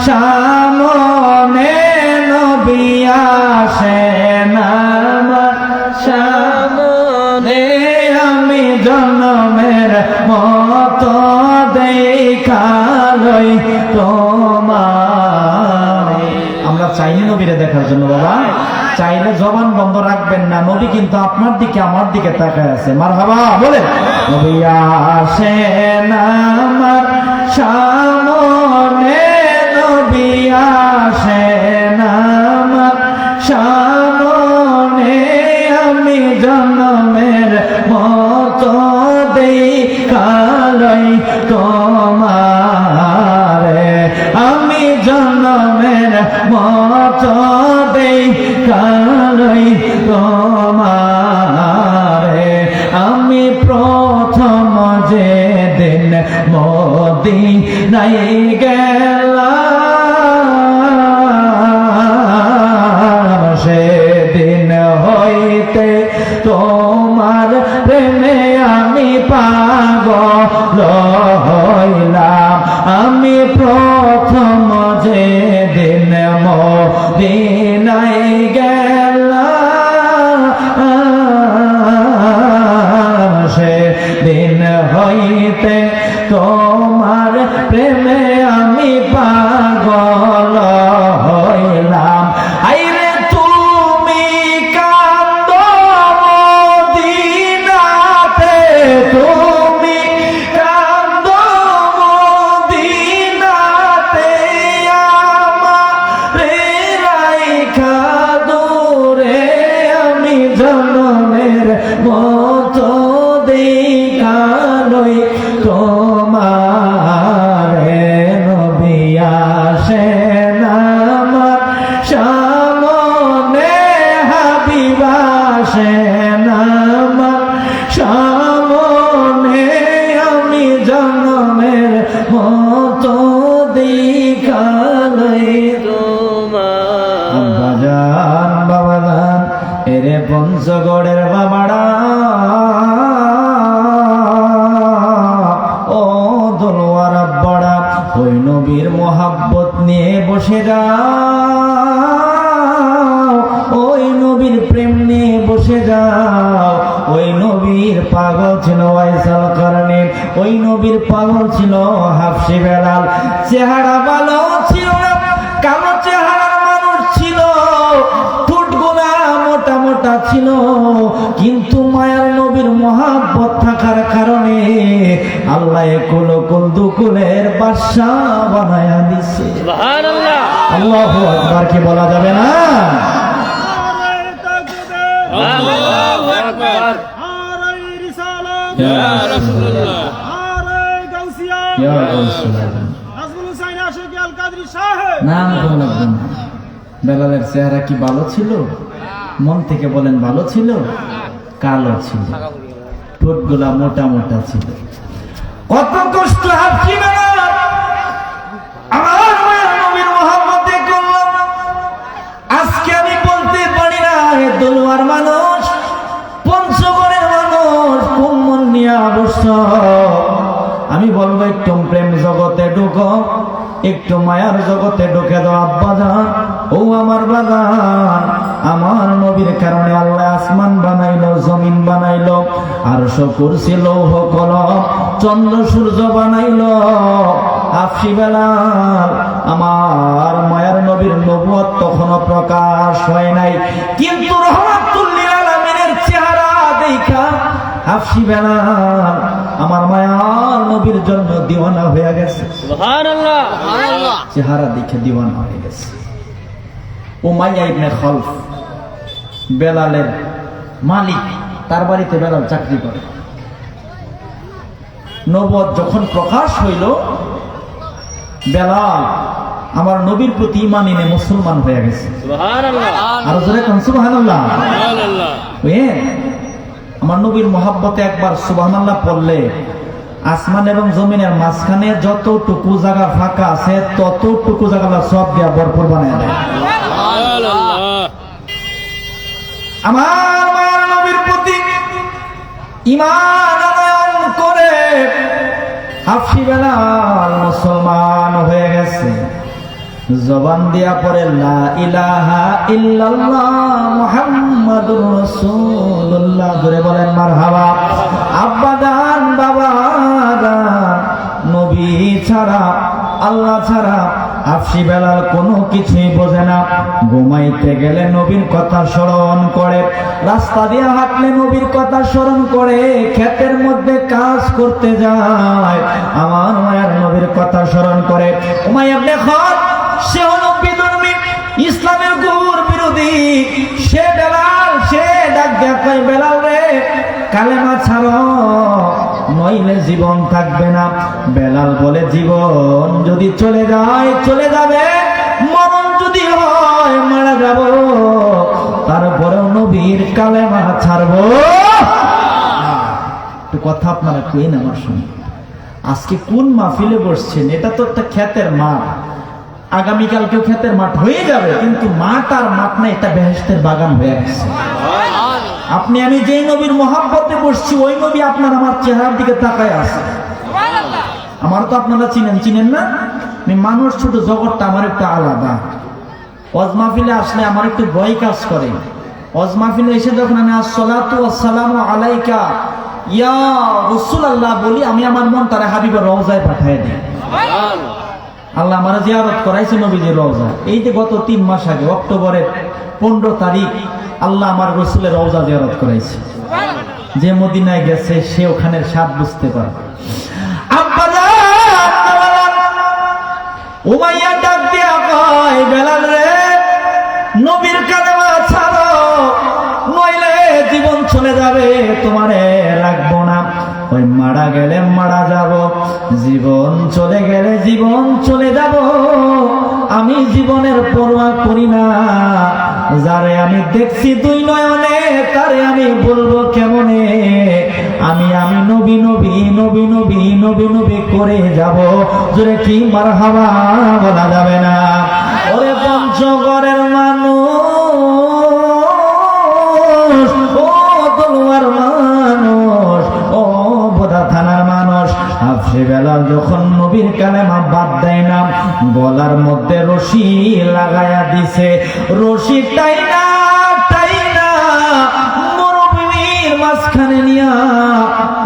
সামনে নবী আসেন আমার সামনে আমি জন্মের মতো দেখা লই তোমার। আমরা চাইনি নবীরে দেখার জন্য বাবা, চাইলে জবান বন্ধ রাখবেন না, নবী কিন্তু আপনার দিকে আমার দিকে তাকায় আছে। মারহাবা বলে নবী আসেন আমার সামনে নবী আসেন আমার সামনে আমি জন্মের মতো দেখা লই তোমারে আমি জন্মের মতো দেখা লই তোমারে আমি প্রথম যেদিন মদিনায় গেলাম সেদিন হইতে তোমার প্রেমে আমি পাগল হইলাম আমি প্রথম যেদিন মদিনায় গেলাম সেদিন হইতে তোমার প্রেমে আমি পাগল হইলাম। আইরে তুমি কান্দো মদিনাতে তুমি কান্দো মদিনাতে আমারে রাইখা দূরে আমি জন্মের মতো দেখা লই তোমারে নবী আসেন আমার সামনে হাবিব আসেন আমার সামনে আমি জন্মের মতো দেখা লই তোমার। বাজান বাবাজান এরে পঞ্চগড়ের বাবাড়া ও দোলওয়ার আব্বাড়া ওই নবীর মোহাব্বত নিয়ে বসে যাও, ওই নবীর প্রেম নিয়ে বসে যাও। ওই নবীর পাগল ছিল ওয়াইসাল কারণে, ওই নবীর পাগল ছিল হাফসি বেলাল। চেহারা ভালো ছিল না, কালো চেহারার মানুষ ছিল, ঠোঁটগুলা মোটা মোটা ছিল, কিন্তু মায়ার নবীর মোহাব্বত থাকার কারণে আল্লাহ কুল কুল দুকুলের বাদশা বানায়া দিছে। সুবহানাল্লাহ, আল্লাহু আকবার কি বলা যাবে না? আল্লাহু আকবার। আরে রিসালাত ইয়া রাসূলুল্লাহ, আরে গাউসিয়া ইয়া রাসূলুল্লাহ। নাজমুল হুসাইন আশিক আল কাদরি সাহেব নাম বলবেন। বেলালের চেহারা কি ভালো ছিল? মন থেকে বলেন ভালো ছিল? কালো ছিল, ঠোঁটগুলা মোটা মোটা ছিল। কত কষ্ট হাফসি বেলাল আমার মায়ের নবীর মোহাব্বতে করলাম। আজকে আমি বলতে পারি না হে দোলওয়ার মানুষ, পঞ্চগড়ের মানুষ কোন মন নিয়ে অবশ্য আমি বলবো একটু প্রেম জগতে ঢুকো, একটু মায়ার জগতে ঢুকে দাও আব্বাজান। ও আমার বাগান, আমার নবীর কারণে আল্লাহ আসমান বানাইলো, জমিন বানাইলো, আরশ কুরসি লৌহ কলম চন্দ্র সূর্য বানাইলো। হাফসি বেলাল আমার মায়ার নবীর নবুয়ত তখনও প্রকাশ হয় নাই, কিন্তু রহমাতুল লিল আলামিনের চেহারা দেখা হাফসি বেলাল আমার মায়ার নবীর জন্য দিওয়ানা হয়ে গেছে। সুবহানাল্লাহ, সুবহানাল্লাহ। চেহারা দেখে দিওয়ানা হয়ে গেছে। উমাইয়া ইবনে খালফ বেলালের মালিক, তার বাড়িতে বেলাল চাকরি করে। নবুয়ত যখন প্রকাশ হইল, বেলাল আমার নবীর প্রতি ঈমান এনে মুসলমান হয়ে গেছে। সুবহানাল্লাহ, আর জোরে কোন সুবহানাল্লাহ। সুবহানাল্লাহ। আমার নবীর মহাব্বতে একবার সুবহানাল্লাহ পড়লে আসমান এবং জমিনের মাঝখানে যতটুকু জায়গা ফাঁকা আছে ততটুকু জায়গা সব দিয়া ভরপুর বানায় দেয়। আমার মায়ের নবীর প্রতি ঈমান আনয়ন করে হাফসি বেলাল মুসলমান হয়ে গেছে। জবান দিয়া পড়ে লা ইলাহা ইল্লাল্লাহ মুহাম্মাদুর রাসূলুল্লাহ, জোরে বলেন মারহাবা। আব্বা গান বাবা গান, নবী ছাড়া আল্লাহ ছাড়া আফসি বেলাল কোনো কিছুই বোঝে না। ঘুমাইতে গেলে নবীর কথা স্মরণ করে, রাস্তা দিয়ে হাঁটলে নবীর কথা স্মরণ করে, ক্ষেতের মধ্যে কাজ করতে যায় আমার মায়ের নবীর কথা স্মরণ করে। উমাইয়া ইবনে খালদ সে হলো বিধর্মী, ইসলামের ঘোর বিরোধী। সে বেলাল, সে ডাক দেয়া কয় বেলাল রে কালেমা ছাড়ো নইলে জীবন থাকবে না। বেলাল বলে জীবন যদি চলে যায় চলে যাবে, মরণ যদি হয় মারা যাব, তারপরেও নবীর কালেমা ছাড়বো। একটু কথা আপনারা কইন আমার সঙ্গে। আজকে কোন মাহফিলে বসছেন? এটা তো একটা ক্ষেতের মাঠ, আগামীকালকেও ক্ষেতের মাঠ হয়ে যাবে, কিন্তু মাঠ আর মাঠ না, এটা বেহেশতের বাগান হয়ে গেছে। আপনি আমি যেই নবীর মহাব্বতে বসছি ওই নবী আপনার আমার চেহারার দিকে তাকায় আছে। আমার তো আপনারা চিনেন না? আমি মানুষ, ছোট জগৎটা আমার একটু আলাদা। ওয়াজ মাহফিলে আসলে আমার একটু ভয় কাজ করে। ওয়াজ মাহফিলে এসে যখন আমি আসসালাতু ওয়াসসালামু আলাইকা ইয়া রাসূলুল্লাহ বলি, আমি আমার মন তারা হাবিবের রওজায় পাঠিয়ে দিই। আল্লাহ আমার জিয়ারত করাইছে নবীজির রওজা। এই যে গত 3 মাস আগে অক্টোবরের 15 তারিখ আল্লাহ আমার রসুলের রওজা জিয়ারত করাইছে। যে মদিনায় গেছে সে ওখানের স্বাদ বুঝতে পারে। উমাইয়া ডাক দিয়া কয় বেলাল রে নবীর কালেমা ছাড়ো নইলে জীবন চলে যাবে, তোমারে রাখবো না। ওই মারা গেলে মারা যাব, জীবন চলে গেলে জীবন চলে যাব। আমি জীবনের পরোয়া করি না, যারে আমি দেখছি 2 নয়নে তারে আমি বলবো কেমনে? আমি নবী নবী নবী নবী নবী নবী করে যাব। জোরে কি মারহাবা বলা যাবে না? ওরে পঞ্চগড়ের মানুষ, ও তলোয়ার মানুষ, ও বোদা থানার মানুষ, আফসি বেলাল যখন নবীর কালেমা বাদ দেয় না, গলার মধ্যে রশি লাগায়া দিছে। রশি টাইনা টাইনা মরুভূমির মাঝখানে নিয়া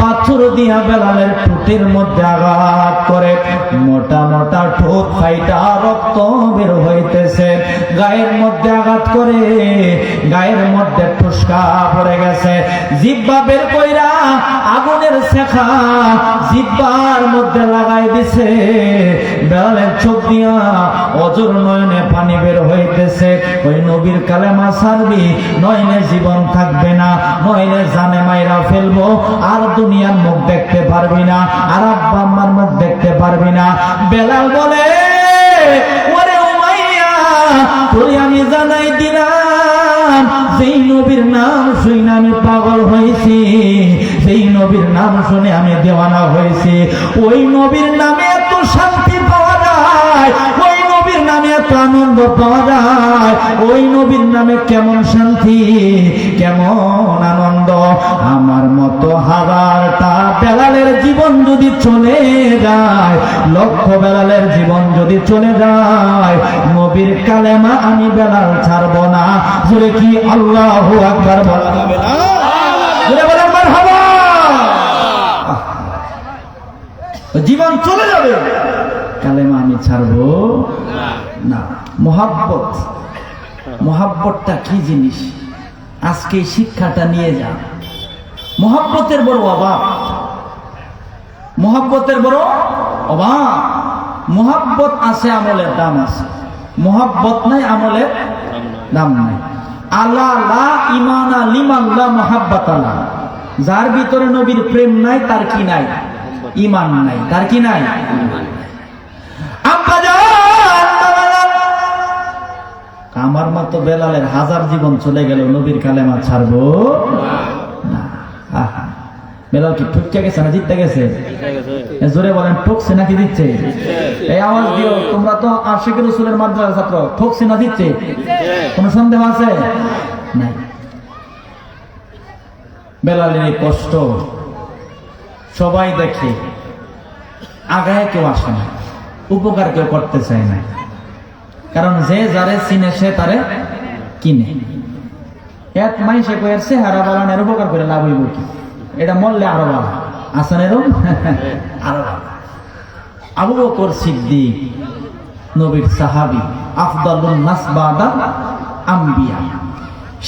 পাথর দিয়া বেলালের ঠোঁটের মধ্যে আঘাত করে। মোটা মোটা ঠোঁট ফাইটা রক্ত বের হইতেছে। গায়ের মধ্যে আঘাত করে, গায়ের মধ্যে ঠুসকা পড়ে গেছে। জিহ্বা বের কইরা আগুনের শেখা জিহ্বার মধ্যে লাগাই দিছে। বেলালের চোখ দিয়া অজর নয়নে পানি বের হইতেছে। ওই নবীর কালেমা ছাড়বি নইলে জীবন থাকবে না, নইলে জানে মাইরা ফেলবো, আর দুনিয়ার মুখ দেখতে পারবি না, আর আব্বা আম্মার মুখ দেখতে পারবি না। বেলাল বলে ওরে উমাইয়া তোরে আমি জানাই দিলাম, যেই নবীর নাম শুনে আমি পাগল হয়েছি, যেই নবীর নাম শুনে আমি দেওয়ানা হয়েছি, ওই নবীর নামে এত শান্তি পাওয়া যায়, ওই নবীর নামে এত আনন্দ পাওয়া যায়, ওই নবীর নামে কেমন শান্তি কেমন আনন্দ। আমার মতো হাজারটা বেলালের জীবন যদি চলে যায়, লক্ষ বেলালের জীবন যদি চলে যায়, নবীর কালেমা আমি বেলাল ছাড়বো না। জোরে কি আল্লাহু আকবার বলা যাবে না? জোরে বলেন মারহাবা। জীবন চলে যাবে, কালেমা আমি ছাড়বো না। মোহাব্বত, মোহাব্বতটা কি জিনিস আজকে শিক্ষাটা নিয়ে যা। মোহাব্বতের বড় অভাব, মোহাব্বতের বড় অভাব। মোহাব্বত আছে, আমলের দাম আছে। মোহাব্বত নাই, আমলের দাম নাই। আলা লা ইমানা লিমান লা মুহাব্বাত লা। যার ভিতরে নবীর প্রেম নাই তার কি নাই? ঈমান নাই। তার কি নাই? আমার মতো বেলালের 1000 জীবন চলে গেল, নবীর কালেমা ছাড়বো না। বেলাল কি ঠুকে গেছে না জিততে গেছে? জোরে বলেন, ঠকছে নাকি দিচ্ছে? এই আওয়াজ দিও। তোমরা তো আশিক রাসূলের মাদ্রাসার ছাত্র, ঠকছে না দিচ্ছে? কোনো সন্দেহ আছে? নাই। বেলালের এই কষ্ট সবাই দেখে, আগায় কেউ আসে না, উপকার কেউ করতে চায় না। কারণ যে যারে চিনে সে তারে কিনে। এক মাইসে কয়ের চেহারা বালানের উপকার করে লাভ হইব কি? এটা মরলে আরো বালা আছেন এরকম আরো বালা। আবু বকর সিদ্দিক নবীর সাহাবী, আফদালুন নাস বাদা আম্বিয়া।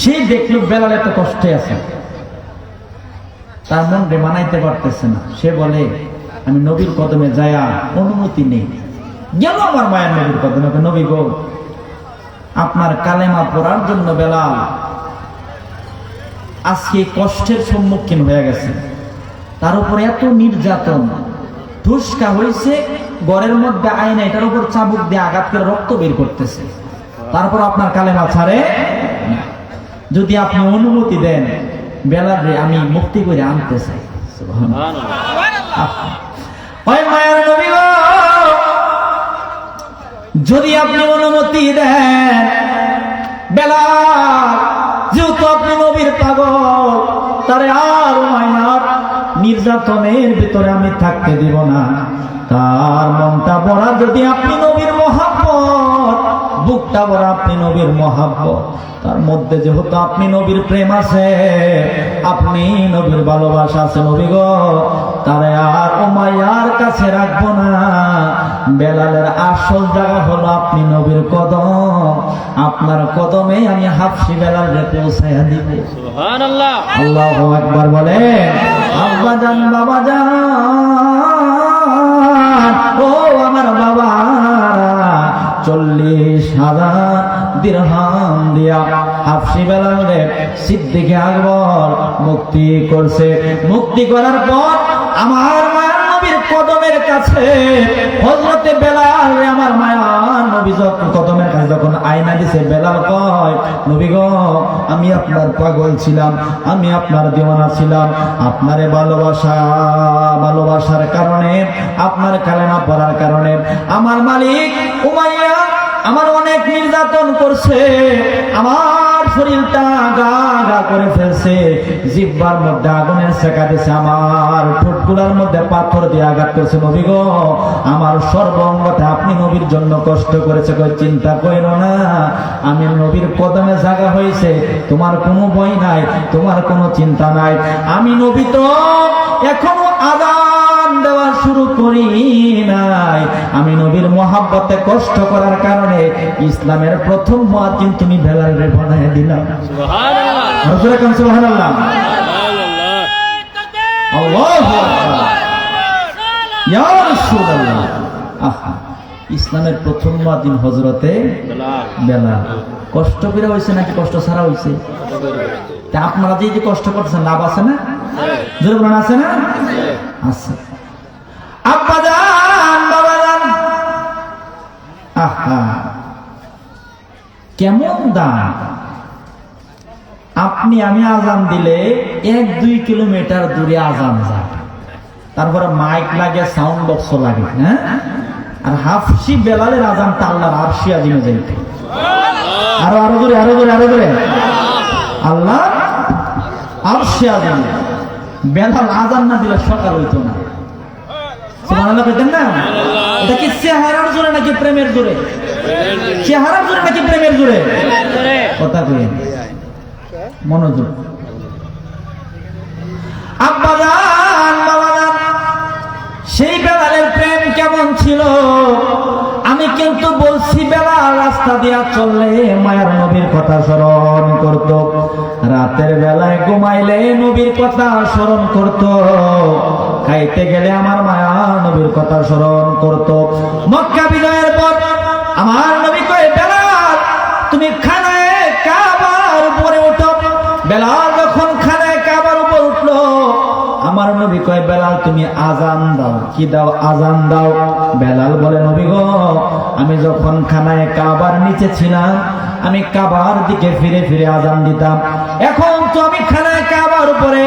সে দেখল বেলাল এত কষ্টে আছে, তার মন রে মানাইতে পারতেছে না। সে বলে আমি নবীর কদমে যায়া অনুমতি নেই। গেল আমার মায়ের নবীর কদমে, নবী গো আপনার কালেমা পড়ার জন্য বেলাল আজকে কষ্টের সম্মুখীন হয়ে গেছে, তার উপরে এত নির্যাতন, ধুসকা হয়েছে, ঘরের মধ্যে আয়না এটার উপর চাবুক দিয়ে আঘাত করে রক্ত বের করতেছে, তারপর আপনার কালেমা ছাড়ে না। যদি আপনি অনুমতি দেন বেলাল রে আমি মুক্তি করে আনতে চাই। ওই মায়ের নবী গো, যদি আপনি অনুমতি দেন বেলাল, যেহেতু আপনি নবীর পাগল, তারে আর মায়ার নির্যাতনের ভিতরে আমি থাকতে দিব না। তার মনটা ভরা যদি আপনি নবীর মহাব্বত, বুকটা ভরা আপনি নবীর মহাব্বত, তার মধ্যে যেহেতু আপনি নবীর প্রেম আছে, আপনি নবীর ভালোবাসা আছে, নবী গো তারে আর উমাইয়ার কাছে রাখবো না। বেলালের আসল জায়গা হলো আপনি নবীর কদম, আপনার কদমে আমি হাফসি বেলালকে পৌঁছাইয়া দিব। সুবহানাল্লাহ। আল্লাহু আকবার বলেন। আব্বা জান, বাবা জান, ও আমার বাবা, 40,000 দিরহাম দিয়া হাফসি বেলালে সিদ্দিক আকবর মুক্তি করছে। মুক্তি করার পর আমার মায়ার নবীর কদমের কাছে হযরতে বেলাল, আমার মায়ার নবী যখন কদমের কাছে যখন আয়না দিছে, বেলাল কয় নবী গো আমি আপনার পাগল ছিলাম, আমি আপনার দিওয়ানা ছিলাম, আপনারে ভালোবাসার কারণে, আপনার কালেমা পড়ার কারণে আমার মালিক উমাইয়া আমার অনেক নির্যাতন করছে, আমার শরীরটা গা গা করে ফেলছে, জিহ্বার মধ্যে আগুনের শেখা দিছে, আমার ঠোঁটগুলোর মধ্যে পাথর দিয়ে আঘাত করছে। নবী গো আমার সর্বঙ্গতে আপনি নবীর জন্য কষ্ট করেছে, কই চিন্তা কইরো না, আমি নবীর কদমে জায়গা হয়েছে, তোমার কোনো ভয় নাই, তোমার কোনো চিন্তা নাই। আমি নবী তো এখনো আযান দেওয়া শুরু করি নাই, আমি নবীর মহাব্বতে কষ্ট করার কারণে ইসলামের প্রথম মুয়াজ্জিন তুমি বেলালরে বানায় দিলাম। সুবহানাল্লাহ। রাসূল আকরাম সুবহানাল্লাহ। সুবহানাল্লাহ। আল্লাহু আকবার। ইয়া রাসূলুল্লাহ। আহা, ইসলামের প্রথম মুয়াজ্জিন হযরতে বেলাল। কষ্ট করে হইছে নাকি কষ্ট ছাড়া হইছে? তা আপনারা যে কষ্ট করতেছেন লাভ আছে না? জোরে বলেন আছে না? আছে। আব্বা জান, বাবা জান, আহা কেমন দাম। আপনি আমি আজান দিলে 1-2 কিলোমিটার দূরে আজান যায়, তারপরে মাইক লাগে, সাউন্ড বক্স লাগে, হ্যাঁ, আর হাফসি বেলালের আজানটা আল্লাহর আরশে আজিমে যাইতে। আরো জোরে, আরো জোরে, আরো জোরে। আল্লাহ আরশে আজিমে বেলাল আজান না দিলে সকাল হইতো না। সুবহানাল্লাহ কইতেন না? এটা কি চেহারার জোরে নাকি প্রেমের জোরে? চেহারার জোরে নাকি প্রেমের জোরে? কথা কইেন, মনোযোগ। আব্বা জান, বাবা জান, সেই বেলালের প্রেম কেমন ছিল আমি কিন্তু বলছি। বেলাল রাস্তা দিয়া চললে মায়ার নবীর কথা স্মরণ করত, রাতের বেলায় ঘুমাইলে নবীর কথা স্মরণ করত, খাইতে গেলে আমার মায়ার নবীর কথা স্মরণ করত। মক্কা বিজয়ের পর আমার নবী কয় বেলাল তুমি খানায়ে কাবার উপরে ওঠো। বেলাল যখন খানায়ে কাবার উপর উঠলো, আমার নবী কয় বেলাল তুমি আজান দাও। কি দাও? আজান দাও। বেলাল বলে নবী গো আমি যখন খানায়ে কাবার নিচে ছিলাম আমি কাবার দিকে ফিরে ফিরে আজান দিতাম, এখন তো আমি খানায়ে কাবার উপরে,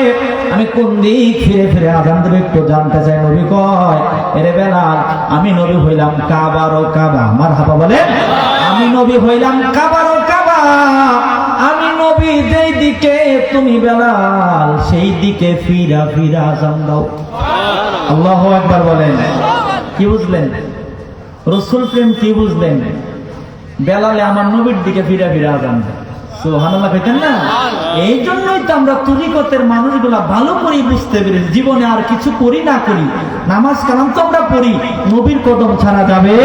আমি কোন দিক ফিরে ফিরে আজান দেব একটু জানতে চাই। নবী কয় এরে বেলাল আমি নবী হইলাম কাবার ও কাবা। মারহাবা বলে। আমি নবী হইলাম কাবার ও কাবা, আমি নবী যেই দিকে তুমি বেলাল সেই দিকে ফিরা ফিরা আজান দাও। আল্লাহু আকবার বলেন। কি বুঝলেন? রাসূল প্রেম কি বুঝলেন? বেলালে আমার নবীর দিকে ফিরে ফিরে আজান দেয়। সুবহানাল্লাহ কইতেন না? এই জন্যই তো আমরা তরিকতের মানুষগুলা ভালো করে বুঝতে পেরেছি, জীবনে আর কিছু করি না করি, নামাজ কালাম তো আমরা পড়ি, নবীর কদম ছাড়া যাবে।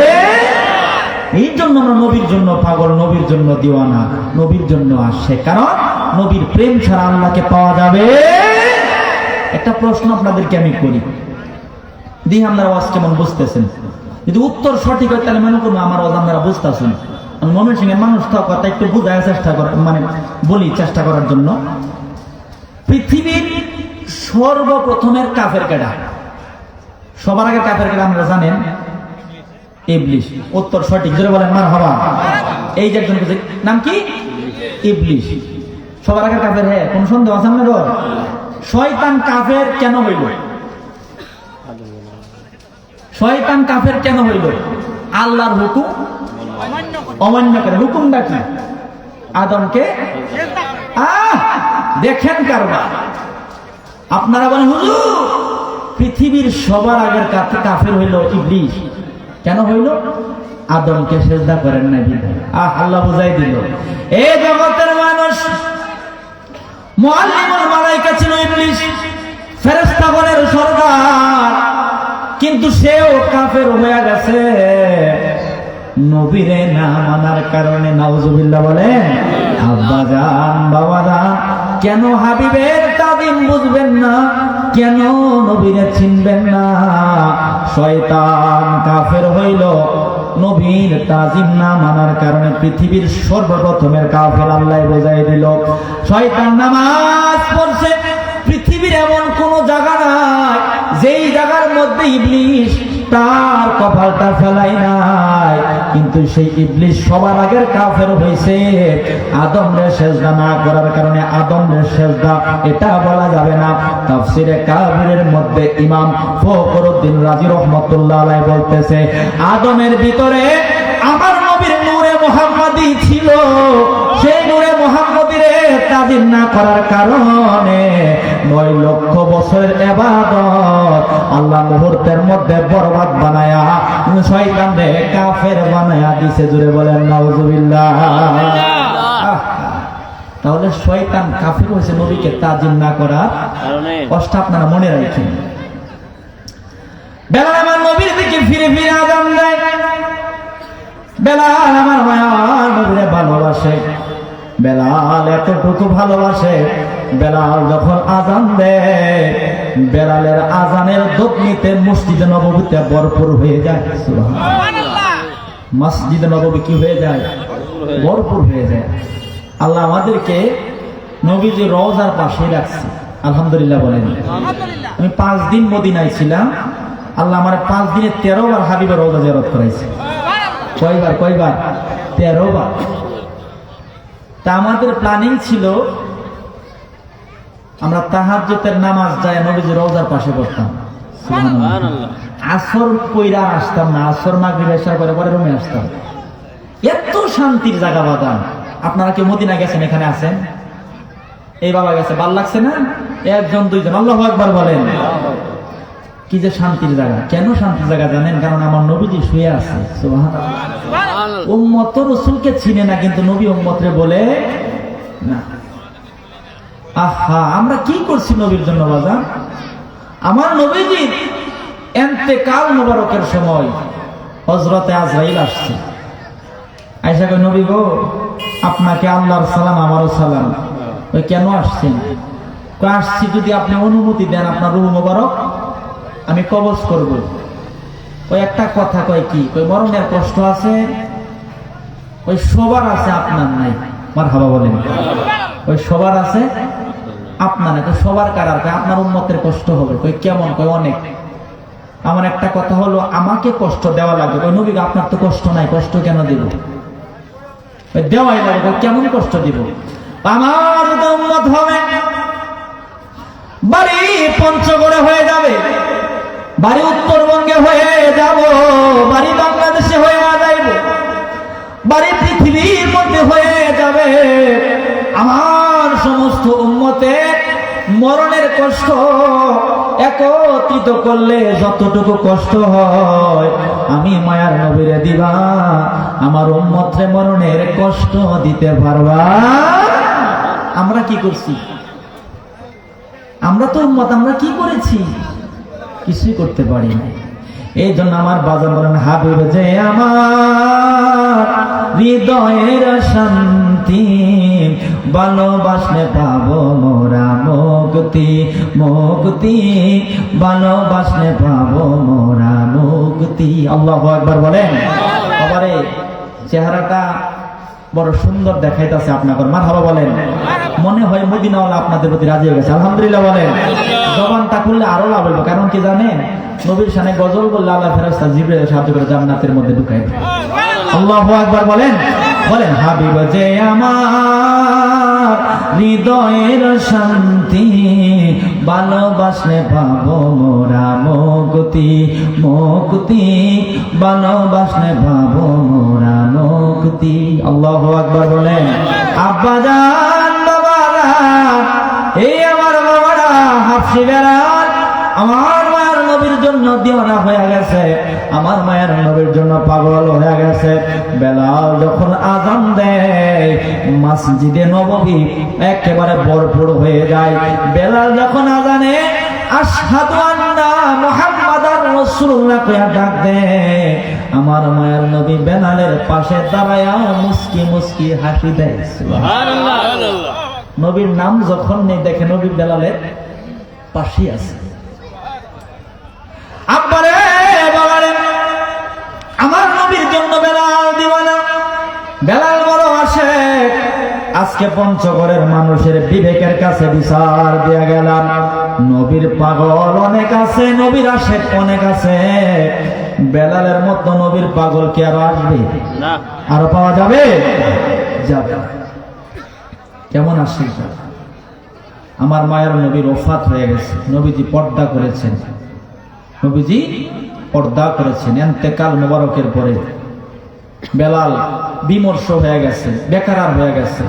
এই জন্য আমরা নবীর জন্য পাগল, নবীর জন্য দিওয়ানা, নবীর জন্য আসে, কারণ নবীর প্রেম ছাড়া আল্লাহকে পাওয়া যাবে। একটা প্রশ্ন আপনাদেরকে আমি করি, দিয়ে আপনারা ওয়াজ কেমন বুঝতেছেন? যদি উত্তর সঠিক হয় তাহলে মনে করবো আমার ওয়াজ আপনারা বুঝতেছেন। আমি মনের সঙ্গে মানুষ কথা একটু বোঝার চেষ্টা করার, মানে বলি চেষ্টা করার জন্য। পৃথিবীর সর্বপ্রথমের কাফের কেডা? সবার আগে কাফের কেডা আপনারা জানেন? ইবলিস। উত্তর সঠিক, জোরে বলেন মারহাবা। এই যে একজন নাম কি? ইবলিস। সবার আগে কাফের। হ্যাঁ, কোন সন্দেহ আছে আপনাদের? শয়তান কাফের কেন হইল? শয়তান কাফের কেন হইল? আল্লাহর হুকুম অমান্য করে। হুকুমটা কি? আদমকে দেখেন কারবার। আপনারা বলেন হুজুর পৃথিবীর সবার আগের কাফের হইল ইবলিস। কেন হইল? আদমকে সিজদা করেন না বিধায়। আল্লাহ বুঝাই দিল। এই জগতের মানুষ মুআল্লিমুল মালায়েকা ছিল ইবলিস, ফেরেশতাগণের সরদার, কিন্তু সেও কাফের হয়ে গেছে নবীরে না মানার কারণে। নাউজুবিল্লাহ বলেন। আব্বাজান বাবাজান, কেন হাবিবের তাজিম বুঝবেন না? কেন নবীরে চিনবেন না? শয়তান কাফের হইল নবীর তাজিম না মানার কারণে। পৃথিবীর সর্বপ্রথমের কাফের আল্লাহ বোঝাই দিল। শয়তান নামাজ পড়ছে, পৃথিবীর এমন কোন জায়গা নাই যেই জায়গার মধ্যে ইবলিস তার কপালটা ফেলাই নাই, কিন্তু সেই ইবলিস সবার আগের কাফের হয়েছে আদমরে সেজদা না করার কারণে। আদমরে সেজদা এটা বলা যাবে না। তাফসিরে কাবিরের মধ্যে ইমাম ফখরুদ্দিন রাজি রহমাতুল্লাহ আলাইহি বলতেছে, আদমের ভিতরে আমার নবীর নূরে মুহাম্মাদি ছিল, সেই নূরে মুহাম্মাদিরে তাজিম না করার কারণে 9 লক্ষ বছরের ইবাদত আল্লাহ মুহূর্তের মধ্যে বরবাদ বানায়া শয়তানরে কাফের বানায়া দিছে। জুড়ে বলেন নাউজুবিল্লাহ। তাহলে শয়তান কাফের হয়েছে নবীকে তাজিম না করার কষ্ট। আপনারা মনে রাখেন, বেলাল আমার নবীর দিকে ফিরে ফিরে আযান দেয়। বেলাল আমার মায়ার নবীরে ভালোবাসে। বেলাল এতটুকু ভালোবাসে, বেলাল যখন আযান দেয়, বেলালের আযানের ধ্বনিতে মসজিদে নববীতে ভরপুর হয়ে যায়। সুবহানাল্লাহ। মসজিদে নববী কি হয়ে যায়? ভরপুর হয়ে যায়। আল্লাহ আমাদেরকে নবীজি রওজার পাশে রাখছে। আলহামদুলিল্লাহ বলেন। আমি 5 দিন মদিনায় ছিলাম, আল্লাহ আমার 5 দিনে 13 বার হাবিবের রওজা জিয়ারত করাইছে। কয়বার? 13 বার। তা আমাদের প্ল্যানিং ছিল আমরা তাহাজ্জুদের নামাজ যায় নবীজির রওজার পাশে পড়তাম। সুবহানাল্লাহ। আসর কইরা আসতাম না, আসর মাগরিব এশার পরে রুমে আসতাম। এত শান্তির জায়গা বাদান। আপনারা কি মদিনা গেছেন? এখানে আছেন? এই বাবা গেছে, ভাল লাগছে না? 1 2 জন আল্লাহু আকবার বলেন। কি যে শান্তির জায়গা। কেন শান্তির জায়গা জানেন? কারণ আমার নবীজি শুয়ে আছে। সুবহানাল্লাহ। উম্মত রাসূলকে চিনে না, কিন্তু নবী উম্মতরে বলে না। আহা, আমরা কি করছি নবীর জন্য বাজার? আমার নবীজি ইন্তেকাল মুবারকের সময় হযরতে আজরাইল আসছে। আয়েশা কয়, নবী গো আপনাকে আল্লাহর সালাম, আমারও সালাম। ওই কেন আসছেন? কয় আসছি যদি আপনি অনুমতি দেন আপনার রূহ মুবারক আমি কবজ করব। ওই একটা কথা কয় কি? কই মরণের কষ্ট আছে, ওই সবার আছে, আপনার নাই। মারহাবা বলেন। ওই সবার আছে, আপনার নাই। সবার কারার? কয় আপনার উম্মতের কষ্ট হবে। কই কেমন? কয় অনেক। আমার একটা কথা হলো আমাকে কষ্ট দেওয়া লাগবে। কই নবী আপনার তো কষ্ট নাই, কষ্ট কেন দিব? দেওয়াই লাগবে। কেমন কষ্ট দিব? আমার উম্মত হবে, বাড়ি পঞ্চগড়ে হয়ে যাবে, বাড়ি উত্তরবঙ্গে হয়ে যাব, বাড়ি বাংলাদেশে হয়ে যাইব, বাড়ি পৃথিবীর মধ্যে হয়ে যাবে। আমার সমস্ত উম্মতের মরণের কষ্ট একত্রিত করলে যতটুকু কষ্ট হয় আমি মায়ার নবীরে দিবা আমার উম্মতরে মরণের কষ্ট দিতে পারবা। আমরা কি করছি? আমরা তো উম্মত, আমরা কি করেছি? কিছুই করতে পারি না। এই জন্য আমার বাজার বলেন, হাবিব যে আমার হৃদয়ের শান্তি, ভালোবাসলে পাবো মোরা মুক্তি, মুক্তি ভালোবাসলে পাবো মোরা মুক্তি। আল্লাহু আকবার বলেন। বাবারে চেহারাটা বড় সুন্দর দেখাইতেছে আপনাদের, মারহাবা বলেন। মনে হয় মদিনাওয়ালা আপনাদের প্রতি রাজি হয়ে গেছে, আলহামদুলিল্লাহ বলেন। জবানটা খুললে আরো লাভ হইব, কারণ কি জানেন? নবীর শানে গজল বললে আল্লাহ ফেরেশতা জিবরাইল সাহায্য করে জান্নাতের মধ্যে ঢুকাই দেয়। আল্লাহু আকবার বলেন। বলেন, হাবিব যে আমার হৃদয়ের শান্তি, ভালোবাসলে পাবো মোরা মুক্তি, মুক্তি ভালোবাসলে পাবো মোরা মুক্তি। আল্লাহু আকবার বলেন। আব্বা জান, বাবারা, এই আমার বাবারা, হাফসি বেড়াল আমার মায়ের নবীর জন্য দিওয়ানা হয়ে গেছে, আমার মায়ের নবীর জন্য পাগল হয়ে গেছে। বেলাল যখন আযান দেয়, মসজিদে নববী একেবারে ভরপুর হয়ে যায়। বেলাল যখন আযানে আশহাদু আন্না মুহাম্মাদার রাসূলুল্লাহ কইয়া ডাক দেয়, আমার মায়ের নবী বেলালের পাশে দাঁড়ায়া মুস্কি মুস্কি হাসি দেয়। সুবহানাল্লাহ। নবীর নাম যখন নেই, দেখে নবী বেলালের পাশে আছে। আব্বারে বাবারে, আমার নবীর জন্য বেলাল দিওয়ানা, বেলাল বড় আশেক। আজকে পঞ্চগড়ের মানুষের বিবেকের কাছে বিচার দিয়া গেলাম, নবীর পাগল অনেক আছে, নবীর আশেক অনেক আছে। বেলালের মতো নবীর পাগল কি আরো আসবে? না। আরো পাওয়া যাবে? যাবে। কেমন আশিক? আমার মায়ের নবীর ওফাত হয়ে গেছে, নবীজি পর্দা করেছেন, নবীজি পর্দা করেছেন। ইন্তেকাল মোবারকের পরে বেলাল বিমর্ষ হয়ে গেছে, বেকার হয়ে গেছে।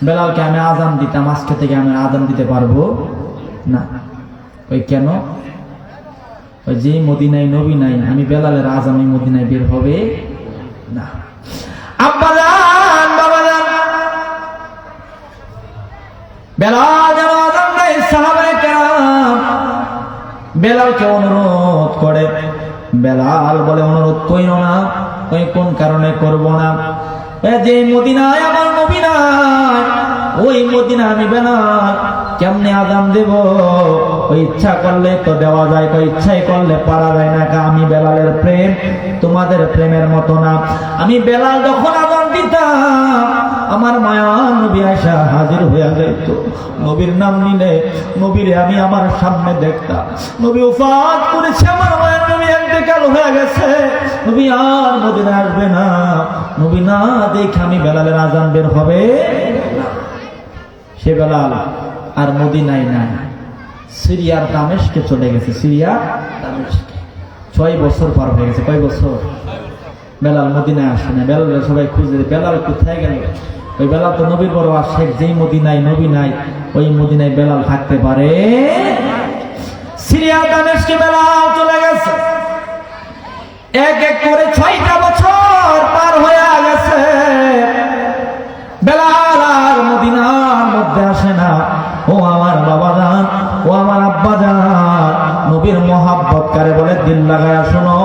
বেলালকে আমি আজান দিতাম, আজকে থেকে আমি আজান দিতে পারবো না। ওই কেন? ওই যে মদিনায় নবী নাই, আমি বেলালের আজান ওই মদিনায় বের হবে না। আব্বা জান, বাবা জান, বেলাল আজান দেয়, সাহাবায়ে কেরাম বেলালকে অনুরোধ করে। বেলাল বলে, অনুরোধ কইরো না। ওই কোন কারণে করব না? যে মদিনায় আমার নবী নাই, ওই মদিনা আমি বেলাল কেমনে আযান দেব? ওই ইচ্ছা করলে তো দেওয়া যায়, ওই ইচ্ছাই করলে পারা যায় না। আমি বেলালের প্রেম তোমাদের প্রেমের মতো না। আমি বেলাল যখন আযান দিতাম, আমার মায়া নবী আয়েশা হাজির হয়ে যেত। নবীর নাম নিলে নবীরে আমি আমার সামনে দেখতাম। নবী ওফাত করেছে, আমার মায়ের নবী ইন্তেকাল হয়ে গেছে, নবী আর মদিনা আসবে না। নবী না দেখে আমি বেলালের আযান বের হবে না। সে বেলাল আর মদিনায় নাই, সিরিয়ার দামেস্কে চলে গেছে। সিরিয়া দামেস্কে 6 বছর পার হয়ে গেছে। কয় বছর? বেলাল মদিনায় আসে না। বেলাল সবাই খুঁজে, বেলাল কোথায় গেল? ওই বেলাল তো নবীর বড় আশেক, যেই মদিনায় নবী নাই ওই মদিনায় বেলাল থাকতে পারে? সিরিয়া দামেস্কে বেলাল চলে গেছে। এক এক করে 6টা বছর পার হয়ে গেছে। বেলাল আর মদিনার মধ্যে আসে না। ও আমার বাবা জান, ও আমার আব্বা জান, নবীর মহাব্বত কারে বলে দিল লাগায়া শোনো।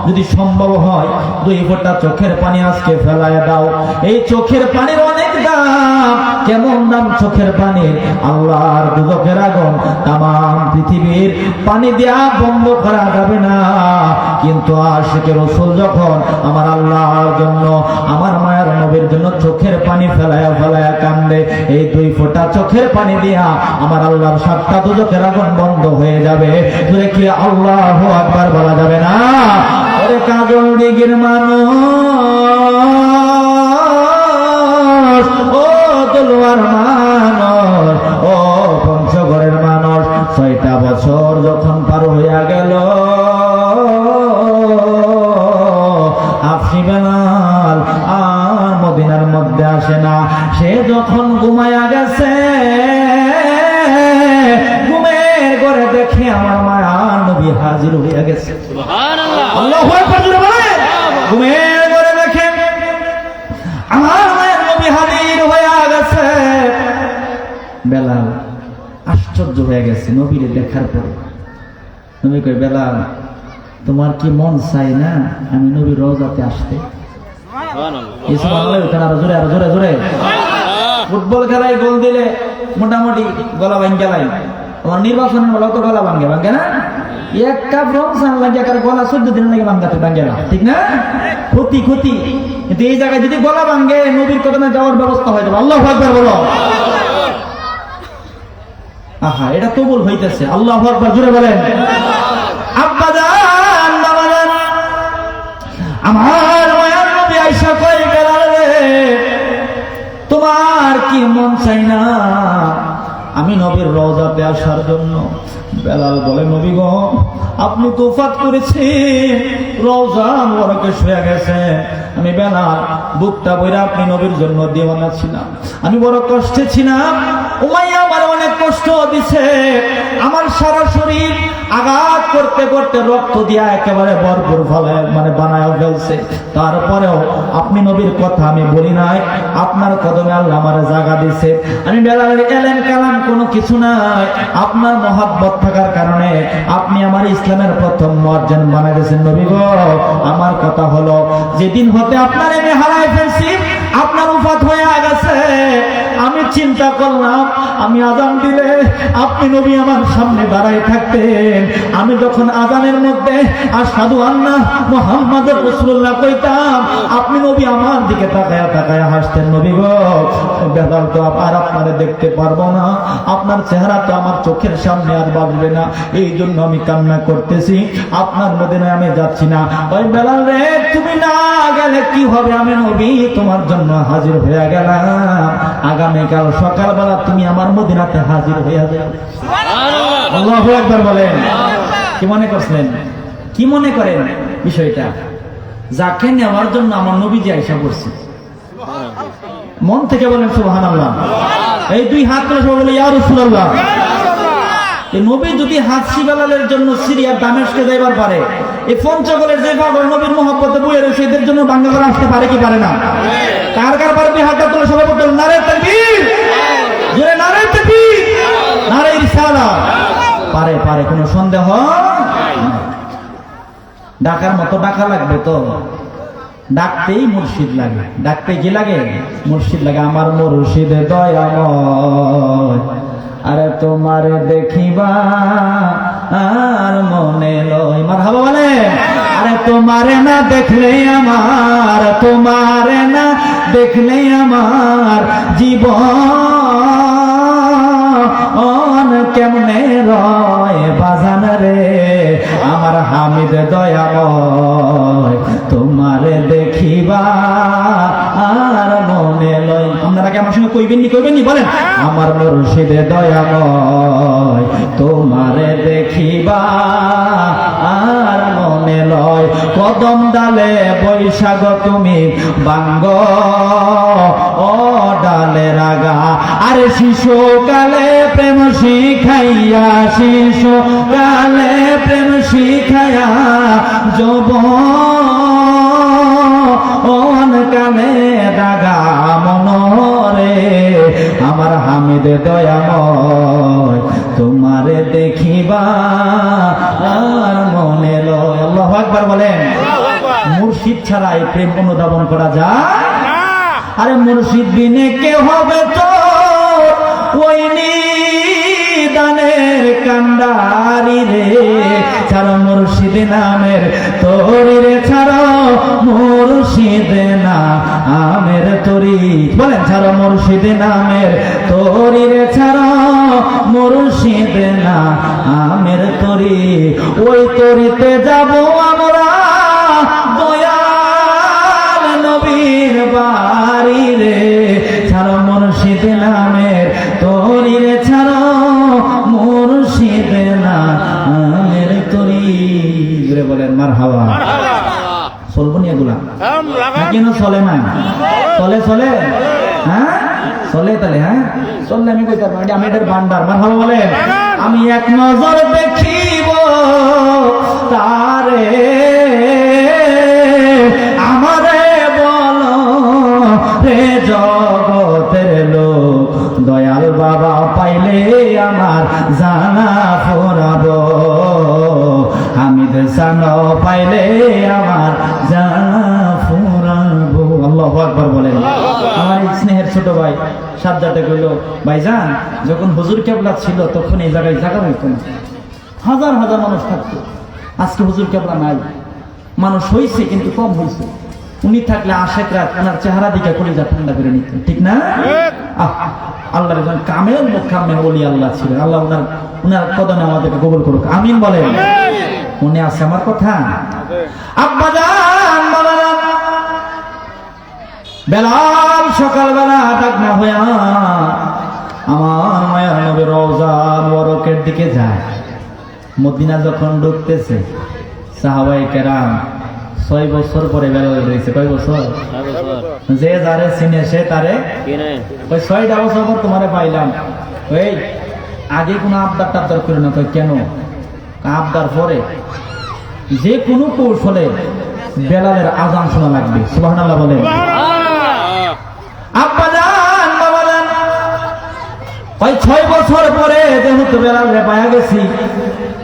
যদি সম্ভব হয় 2 ফোঁটা চোখের পানি আজকে ফেলায় দাও। এই চোখের পানির অনেক দাম। কেমন দাম চোখের পানির? আল্লাহর দুজকের আগুন তামাম পৃথিবীর পানি দেয়া বন্ধ করা যাবে না। কিন্তু আশিকে রাসূল যখন আমার আল্লাহর জন্য, আমার মায়ের নবীর জন্য চোখের পানি ফেলায়া ফেলায়া কান্দে, এই 2 ফোঁটা চোখের পানি দিয়া আমার আল্লাহর 7টা দুজকের আগুন বন্ধ হয়ে যাবে। তুই কি আল্লাহু আকবার বলা যাবে না? ওরে কাজল দিগির মানুষ, ও তলোয়ার মানুষ, ও পঞ্চগড়ের মানুষ, 6টা বছর যখন পার হইয়া গেল, হাফসি বেলাল আর মদিনার মধ্যে আসে না। সে যখন ঘুমায়া গেছে, ঘুমের ঘরে দেখে আমার মায়া নবী হাজির হইয়া গেছে। সুবহানাল্লাহ। আল্লাহু আকবার বলেন। ঘুমের ঘরে দেখে আমার মায়ের নবী হাজির হয়ে গেছে। বেলাল আশ্চর্য হয়ে গেছে নবীরে দেখার পরে। নবী কই, বেলাল তোমার কি মন চাই না আমি নবীর রওজাতে আসতে? এই সুবহানাল্লাহ উঠেন, আরো জোরে, আরো জোরে জোরে। ফুটবল খেলায় গোল দিলে মোটামুটি গলা ভাঙ গেলাই, আমার নির্বাচনের বেলা তো গলা ভাঙে ভাঙে না? এক কাপ রমজান লাগে কার গলা 14 দিন লাগে ভাঙাতে ভাঙে না, ঠিক না? ক্ষতি ক্ষতি। কিন্তু এই জায়গায় যদি গলা ভাঙে নবীর কদমে যাওয়ার ব্যবস্থা হয়ে যাবে। আল্লাহু আকবার বলো। আহা, এটা কবুল হইতেছে। আল্লাহু আকবার জোরে বলেন। আব্বা জান, বাবা জান, আমার মায়ের নবী আয়েশা কই, বেলাল রে তোমার কি মন চাই না আমি নবীর রওজাতে আসার জন্য? বেলাল বলে, নবী গো আপনি তো ওফাত করেছেন, রওজা মোবারকে শুয়ে গেছে। আমি বেলাল বুকটা বইরা আপনি নবীর জন্য দিওয়ানা ছিলাম, আমি বড় কষ্টে ছিলাম। উমাইয়া আমার অনেক কষ্ট দিছে, আমার সারা শরীর আঘাত করতে করতে রক্ত দিয়া একেবারে ভরপুর ফলে বানায় ফেলছে। তারপরেও আপনি নবীর কথা আমি বলি নাই, আপনার কদমে আল্লাহ আমার জায়গা দিছে। আমি বেলালের এলেন কালাম কোনো কিছু নাই, আপনার মহব্বত থাকার কারণে আপনি আমার ইসলামের প্রথম মুয়াজ্জিন বানাই দিয়েছেন। নবী গো আমার কথা হলো, যেদিন হতে আপনার আমি হারাই ফেলছি, আপনার উফাত হয়ে গেছে, আমি চিন্তা করলাম আমি আযান দিলে আপনি নবী আমার সামনে দাঁড়ায় থাকতেন। আমি যখন আযানের মধ্যে আশহাদু আন্না মুহাম্মাদুর রাসূলুল্লাহ কইতাম, আপনি নবী আমার দিকে তাকায়া তাকায়া হাসতেন। নবী গো বেলাল তো আর আপনারে দেখতে পারবো না, আপনার চেহারা তো আমার চোখের সামনে আর বাজবে না, এই জন্য আমি কান্না করতেছি, আপনার মদিনায় আমি যাচ্ছি না। ওই বেলাল রে তুমি না গেলে কি হবে, আমি নবী তোমার জন্য হাজির হয়ে গেলাম, আগামীকাল সকালবেলা তুমি আমার মদিনাতে হাজির হয়ে যাবে। আল্লাহু আকবার বলেন। কি মনে করছেন, কি মনে করেন বিষয়টা? যাকে নেওয়ার জন্য আমার নবীজি আয়েশা করছে, মন থেকে বলেন সুবহানাল্লাহ। এই দুই হাত তুলে সবাই বলে ইয়া রাসূলুল্লাহ। এই নবী যদি হাজী বেলালের জন্য সিরিয়া দামেস্কে যাইবার পারে, এই পঞ্চগড়ের যে পাগল নবীর মহব্বতে বইয়ে রয়েছে এদের জন্য বাংলাদেশে আসতে পারে কি পারে না? কার কার পারে দুই হাতটা তুলে সবাই বলতে নারে তাকবীর, জোরে নারে তাকবীর, নারে রিসালাত। পারে পারে, কোনো সন্দেহ নাই। ডাকার মতো ডাকা লাগবে তো, ডাকতেই মুর্শিদ লাগে, ডাকতে কি লাগে? মুর্শিদ লাগে। আমার মুর্শিদ দয়াময়, আরে তোমার দেখিবা আর মনে লয়। মারহাবা বলে। আরে তোমারে না দেখলে আমার, তোমারে না দেখলে আমার জীবন কেমনে রয় বাজান রে, আমার হামিদ দয়াময় তোমারে দেখিবা আর মনে লয়। আপনারা কি আমার সঙ্গে কইবেননি কইবেননি বলেন? আমার মুর্শিদ দয়াময় তোমারে দেখিবা আর মনে লয়, কদম ডালে বৈশাখ তুমি বাঙ্গ ও ডালে রাগা, আরে শিশুকালে প্রেম শিখাইয়া, শিশুকালে প্রেম শিখাইয়া যৌবন কালে দাগা মনরে, আমার হামিদ দয়াময় তোমারে দেখিবা আর মনে লয়। আল্লাহু আকবার বলেন। মুর্শিদ ছাড়া এই প্রেম অনুধাবন করা যায়? আরে মুর্শিদ বিনে কে হবে তো ওই নিদানের কান্ডারি রে, ছাড়ো মুর্শিদ নামের তোরি রে, ছাড়ো মুর্শিদ নামের তোরি, বলেন ছাড়ো মুর্শিদ নামের তোরি রে, ছাড়ো মুর্শিদ নামের তোরি, ওই তরিতে যাব আমরা দয়াল নবীর বাড়ি রে, ছাড়ো মুর্শিদ নামের তোরি রে, ছাড়ো মুর্শিদ নামের তোরি। বলেন মারহাবা। চলবো নি এগুলা? কেন চলে না? চলে চলে, হ্যাঁ চলে তাহলে, হ্যাঁ চললে আমি কইতে পারবো, আমি এটার ভান্ডার। মারহাবা বলেন। আমি এক নজর দেখিব তারে, আমারে বলো রে বিছানো পাইলে আমার জ্বালা ফুরাবো। আল্লাহু আকবার বলেন। আমার এই স্নেহের ছোট ভাই সাজ্জাদে কইল, ভাইজান যখন হুজুর কেবলা ছিল তখন এই জায়গায় জায়গা হইতো না, হাজার হাজার মানুষ থাকতো। আজকে হুজুর কেবলা নাই, মানুষ হইছে কিন্তু কম হইছে। উনি থাকলে আশেকরা ওনার চেহারা দিকে কলিজা ঠান্ডা করে নিত, ঠিক না? আল্লাহর একজন কামেল মুকাম্মেল ওলি আল্লাহ ছিলেন। আল্লাহ উনার কদমে আমাদেরকে কবুল করুক, আমিন বলেন। মনে আছে আমার কথা? আব্বা জান বাবারা, বেলাল সকালবেলা ডাক না হইয়া আমার মায়ের নবী রওজা মুবারকের দিকে যায়। মদিনা যখন ঢুকতেছে, সাহাবায়ে কেরাম 6 বছর পরে বেলাল রয়েছে। কয় বছর? যে যারে চিনে সে তারে ওই 6টা বছর পর তোমারে পাইলাম। ওই আগে কোনো আবদার টাবদার করে না। কয় কেন? আবদার পরে যে কোনো কৌশলে বেলালের আজান শোনা লাগবে। সুবহানাল্লাহ বলেন। আব্বা জান বাবা জান, ওই 6 বছর পরে যেহেতু বেলালে পাওয়া গেছি,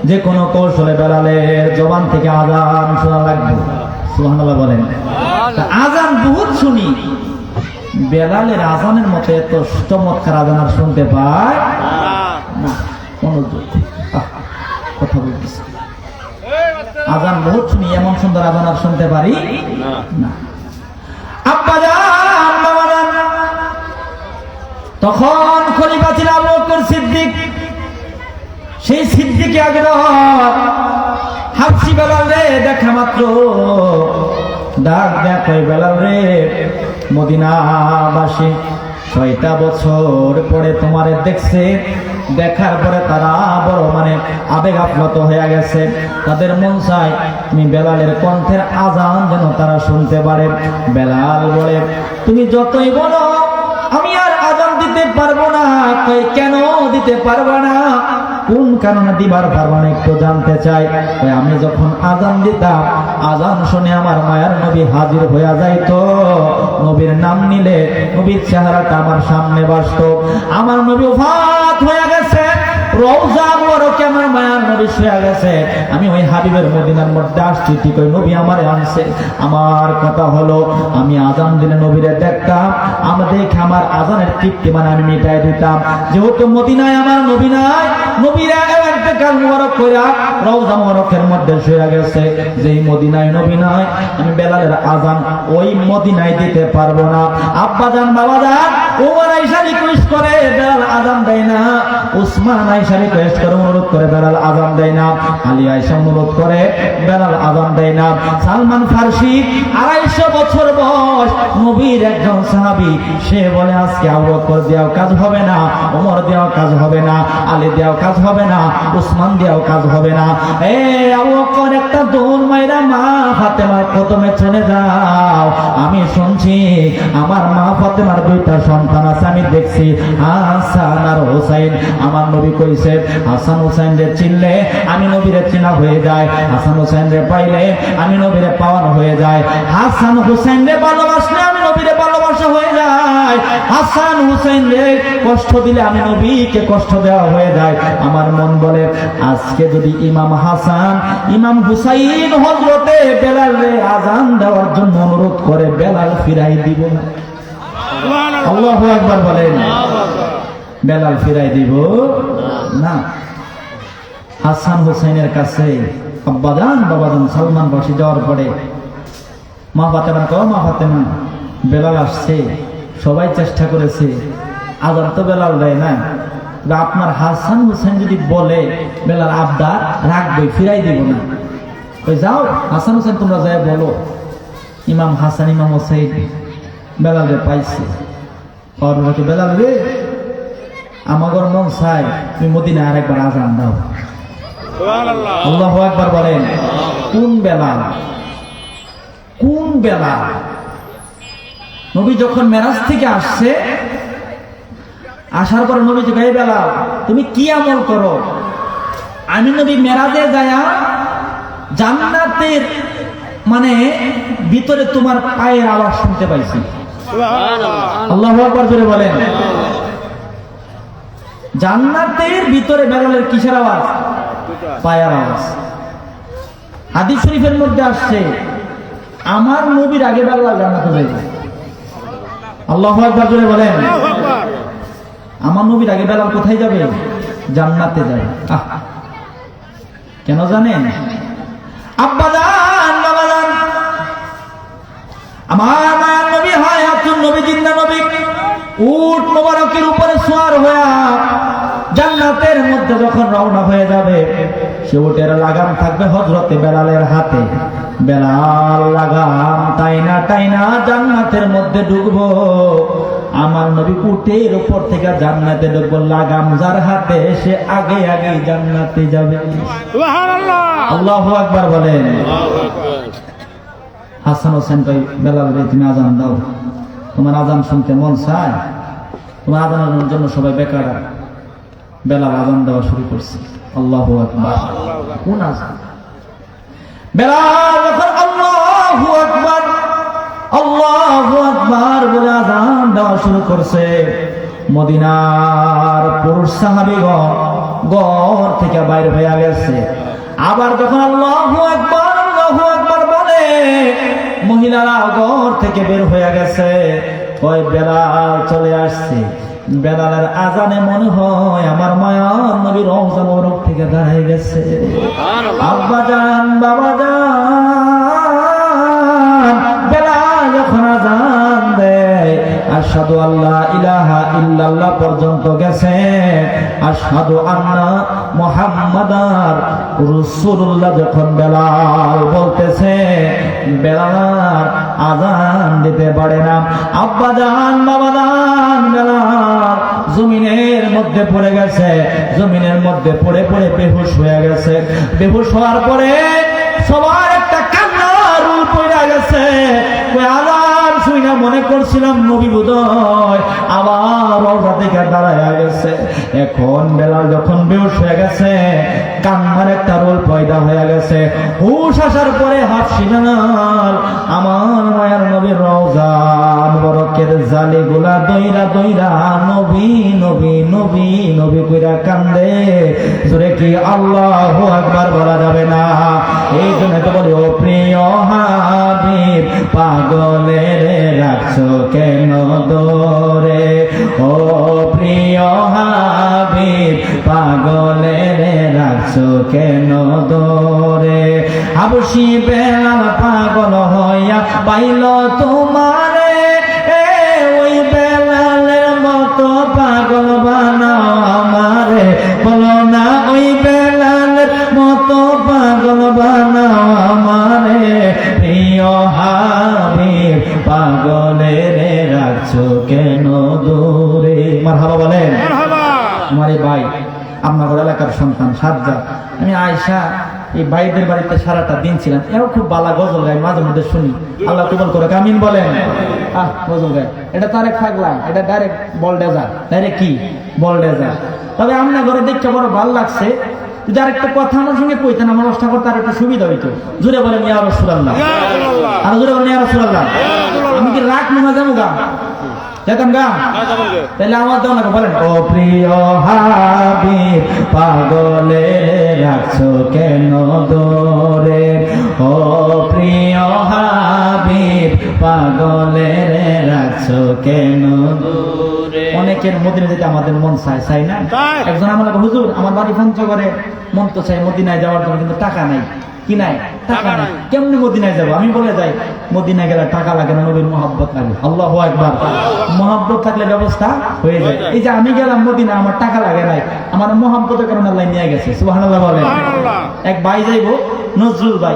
যে কোনো কৌশলে বেলালের জবান থেকে আজান শোনা লাগবে। সুবহানাল্লাহ বলেন। আজান বহুত শুনি, বেলালের আজানের মতো এত চমৎকার আজান আর শুনতে পায় না। কথা বলতেছি, আজান বহুত শুনি, এমন সুন্দর আজান আর শুনতে পারি না। আব্বা জান বাবা জান, তখন খলিফা ছিল আবু বকর সিদ্দিক। সেই সিদ্দিকে আকবর হাফসি বেলাল রে দেখা মাত্র ডাক দেয়া কই, বেলাল রে, মদিনাবাসী 6টা বছর পরে তোমারে দেখছে, দেখার পরে তারা বড় আবেগ আপ্লুত হয়ে গেছে। তাদের মন চায় তুমি বেলালের কণ্ঠের আজান যেন তারা শুনতে পারে। বেলাল বলে, তুমি যতই বলো আমি আর আজান দিতে পারবো না। কই কেন দিতে পারবো না? কোন কারণে দিবার পারবো না একটু জানতে চাই। আমি যখন আজান দিতাম, আজান শুনে আমার মায়ের নবী হাজির হইয়া যাইতো। নবীর নাম নিলে নবীর চেহারাটা আমার সামনে বাসতো। আমার নবী ওফাত হয়ে গেছে, রওজা মুবারকে আমার মায়ের নবী শুয়ে গেছে। আমি ওই হাবিবের মদিনার মধ্যে আসছি, ঠিক ওই নবী আমারে আনছে। আমার কথা হলো, আমি আজান দিলে নবীরে দেখতাম, আমরা দেখে আমার আজানের তৃপ্তি আমি মিটাই দিতাম। যেহেতু মদিনায় আমার নবী নাই, নবীরা ইন্তেকাল মুবারক কইরা রওজা মুবারকের মধ্যে শুয়ে গেছে। যেই মদিনায় নবী নাই, আমি বেলালের আজান ওই মদিনায় দিতে পারবো না। আব্বা জান বাবা জান, ওমর আয়েশা রিকোয়েস্ট করে, বেলাল আজান দেয় না। উসমান আয়েশা রিকোয়েস্ট করে, অনুরোধ করে, বেলাল আজান দেয় না। আলী আয়েশা অনুরোধ করে, বেলাল আজান দেয় না। সালমান ফারসি 250 বছর বয়স, নবীর একজন সাহাবী, সে বলে আজকে আবু বকর দিয়াও কাজ হবে না, ওমর দিয়াও কাজ হবে না, আলী দিয়াও কাজ হবে না, উসমান দিয়াও কাজ হবে না। আবু বকর একটা দৌড় মাইরা মা ফাতেমার কদমে চলে যাও। আমি শুনছি আমার মা ফাতেমার 2টা সন্তান আছে, আমি দেখছি হাসান আর হুসাইন। আমার নবী কইছে, হাসান হুসাইন রে চিনলে আমি নবীরে চিনা হয়ে যায়, হাসান হুসাইন রে পাইলে আমি নবীরে পাওয়ানো হয়ে যায়, হাসান হুসাইন রে ভালোবাসলে আমি নবীরে ভালোবাসা হয়ে যায়, হাসান হুসাইন রে কষ্ট দিলে আমি নবীকে কষ্ট দেওয়া হয়ে যায়। আমার মন বলে, আজকে যদি ইমাম হাসান ইমাম হুসাইন হযরতে বেলাল রে আজান দেওয়ার জন্য অনুরোধ করে, বেলাল ফিরাই দিব না। আল্লাহু আকবার বলেন। বেলাল ফিরাই দিব না। হাসান হুসাইনের কাছে আব্বাজান বাবাজান সালমান বসে যাওয়ার পরে মা ফাতেমা কও, মা ফাতেমা, বেলাল আসছে, সবাই চেষ্টা করেছে, আজান তো বেলাল দেয় না। আপনার হাসান হুসাইন যদি বলে বেলাল আবদার রাখবে, ফিরাই দিব না। ওই যাও হাসান হুসাইন, তোমরা যাই বলো ইমাম হাসান ইমাম হুসাইন বেলাল রে পাইছে। বেলাল রে, আমাগর মন চাই তুমি মদিনায় আরেকবার আজান দাও। আল্লাহু আকবার বলেন। কোন বেলাল? কোন বেলাল? নবী যখন মেরাজ থেকে আসছে, আসার পর নবী জিজ্ঞাসা, বেলাল তুমি কি আমল করো? আমি নবী মেরাজে যায়া জান্নাতের ভিতরে তোমার পায়ের আওয়াজ শুনতে পাইছি। আল্লাহু আকবার জোরে বলেন। জান্নাতের ভিতরে বেলালের কিসের আওয়াজ? পায়ের আওয়াজ। হাদিস শরীফের মধ্যে আসছে আমার নবীর আগে বেলাল জান্নাতে যাবে। আল্লাহু আকবার জোরে বলেন। আমার নবীর আগে বেলাল কোথায় যাবে? জান্নাতে যাবে। কেন জানেন? আব্বা জান, বাবা জান, আমার মায়ের নবী হায়াতুন নবী, জিন্দা নবী, উট মোবারকের উপরে সওয়ার হয়ে জান্নাতের মধ্যে যখন রওনা হয়ে যাবে, সে উটের লাগাম থাকবে হযরতে বেলালের হাতে। বেলাল লাগাম টাইনা টাইনা জান্নাতের মধ্যে ঢুকবো। আমার নবী উটের উপর থেকে জান্নাতে ঢুকবো, লাগাম যার হাতে সে আগে আগে জান্নাতে যাবে। সুবহানাল্লাহ, আল্লাহু আকবার বলেন। হাসান হোসেন কই, বেলাল রে তুমি আজান দাও, তোমার আজান শুনতে মন চায়। তোমার আজানের জন্য সবাই বেকার। বেলাল আজান দেওয়া শুরু করছে। আল্লাহু আকবার। কোন আজান? বেলাল যখন আল্লাহু আকবার আল্লাহু আকবার বলে আজান দেওয়া শুরু করছে, মদিনার পুরুষ সাহাবীগণ ঘর থেকে বাইরে হয়ে গেছে। আবার যখন আল্লাহু আকবার বলে মহিলারা ঘর থেকে বের হয়ে গেছে, ওই বেলাল চলে আসছে। বেলালের আজানে মনে হয় আমার মায়ার নবী রওজা মোবারক থেকে দাঁড়ায় গেছে। আব্বা জান, বাবা জান, বেলাল যখন আজান দেয় আশহাদু আল্লা ইলাহা ইল্লাল্লাহ পর্যন্ত গেছে, আশহাদু আন্না মুহাম্মাদার রাসূলুল্লাহ যখন বেলাল বলতেছে, বেলাল আজান দিতে পারে না। আব্বা জান, বাবা জান, বেলাল জমিনের মধ্যে পড়ে গেছে। জমিনের মধ্যে পড়ে পড়ে বেহুশ হয়ে গেছে। বেহুশ হওয়ার পরে সবার একটা কান্নার রূপ পড়ে গেছে। আজান শুনে মনে করছিলাম নবী বোধহয় আবার রওজা থেকে দাঁড়ায় গেছে। এখন বেলাল যখন বেহুশ হয়ে গেছে, কান্নার একটা রোল পয়দা হয়ে গেছে। হুশ আসার পরে হাফসিনাল আমার মায়ের নবীর রওজা মুবারকের জালিগুলা দইরা দইরা নবী নবী নবী নবী কইরা কান্দে। জোরে কি আল্লাহু আকবার বলা যাবে না? এই জন্য তো বলি, ও প্রিয় হাবিব পাগলের রাখছো কেন দরে? ও প্রিয় হাবিব পাগলের রাখছো কেন দরে? হাবশি বেলাল পাগল হইয়া পাইল তোমারে, ওই বেলালের মতো পাগল বানাও আমারে। বলো না, ওই বেলালের মতো পাগল বানাও আমারে। প্রিয় হাবিব পাগলের রাখছো কেন দূরে? মারহাবা বলেন। আমার এই ভাই আপনার এলাকার সন্তান সাজ্জাদ, আমি আয়েশা এই ভাইদের বাড়িতে সারাটা দিন ছিলাম। এও খুব বালা গজল গায়, মাঝে মধ্যে শুনি। আল্লাহ কবুল করে, আমিন বলেন। গজল গায়, এটা তারেক পাগলা, এটা ডাইরেক্ট বলডেজার। ডাইরেক্ট কি বলডেজার? তবে আপনার ঘরে দেখতে বড় ভালো লাগছে। যদি আরেকটা কথা আমার সঙ্গে কইতেন, আমার অবস্থা করতে আর একটু সুবিধা হইতো। জোরে বলেন ইয়া রাসূলুল্লাহ, আর জোরে বলেন ইয়া রাসূলুল্লাহ। আমি কি রাগ মনে যাবো গা? যেতাম গা? তাহলে আমার দাও না, বলেন। ও প্রিয় হাবিব পাগলের রাখছো কেন দরে? ও প্রিয় হাবিব পাগলের রাখছো কেন দরে? অনেকের মদিনা যেতে আমাদের মন চায়, চাই না? একজন আমার হুজুর, আমার বাড়ি পঞ্চগড়ে, মন তো চাই মদিনায় যাওয়ার জন্য, কিন্তু টাকা নাই। কি নাই? টাকা নাই। কেমনি মদিনায় যাবো? আমি বলে যাই, মদিনায় গেলে টাকা লাগে না, নবীর মহব্বত লাগে। আল্লাহু আকবার। মহব্বত থাকলে ব্যবস্থা হয়ে যায়। এই যে আমি গেলাম মদিনা, আমার টাকা লাগে নাই, আমার মহব্বতের কারণে আল্লাহ নিয়ে গেছে। সুবহানাল্লাহ বলেন। এক ভাই যাইবো, নজরুল ভাই,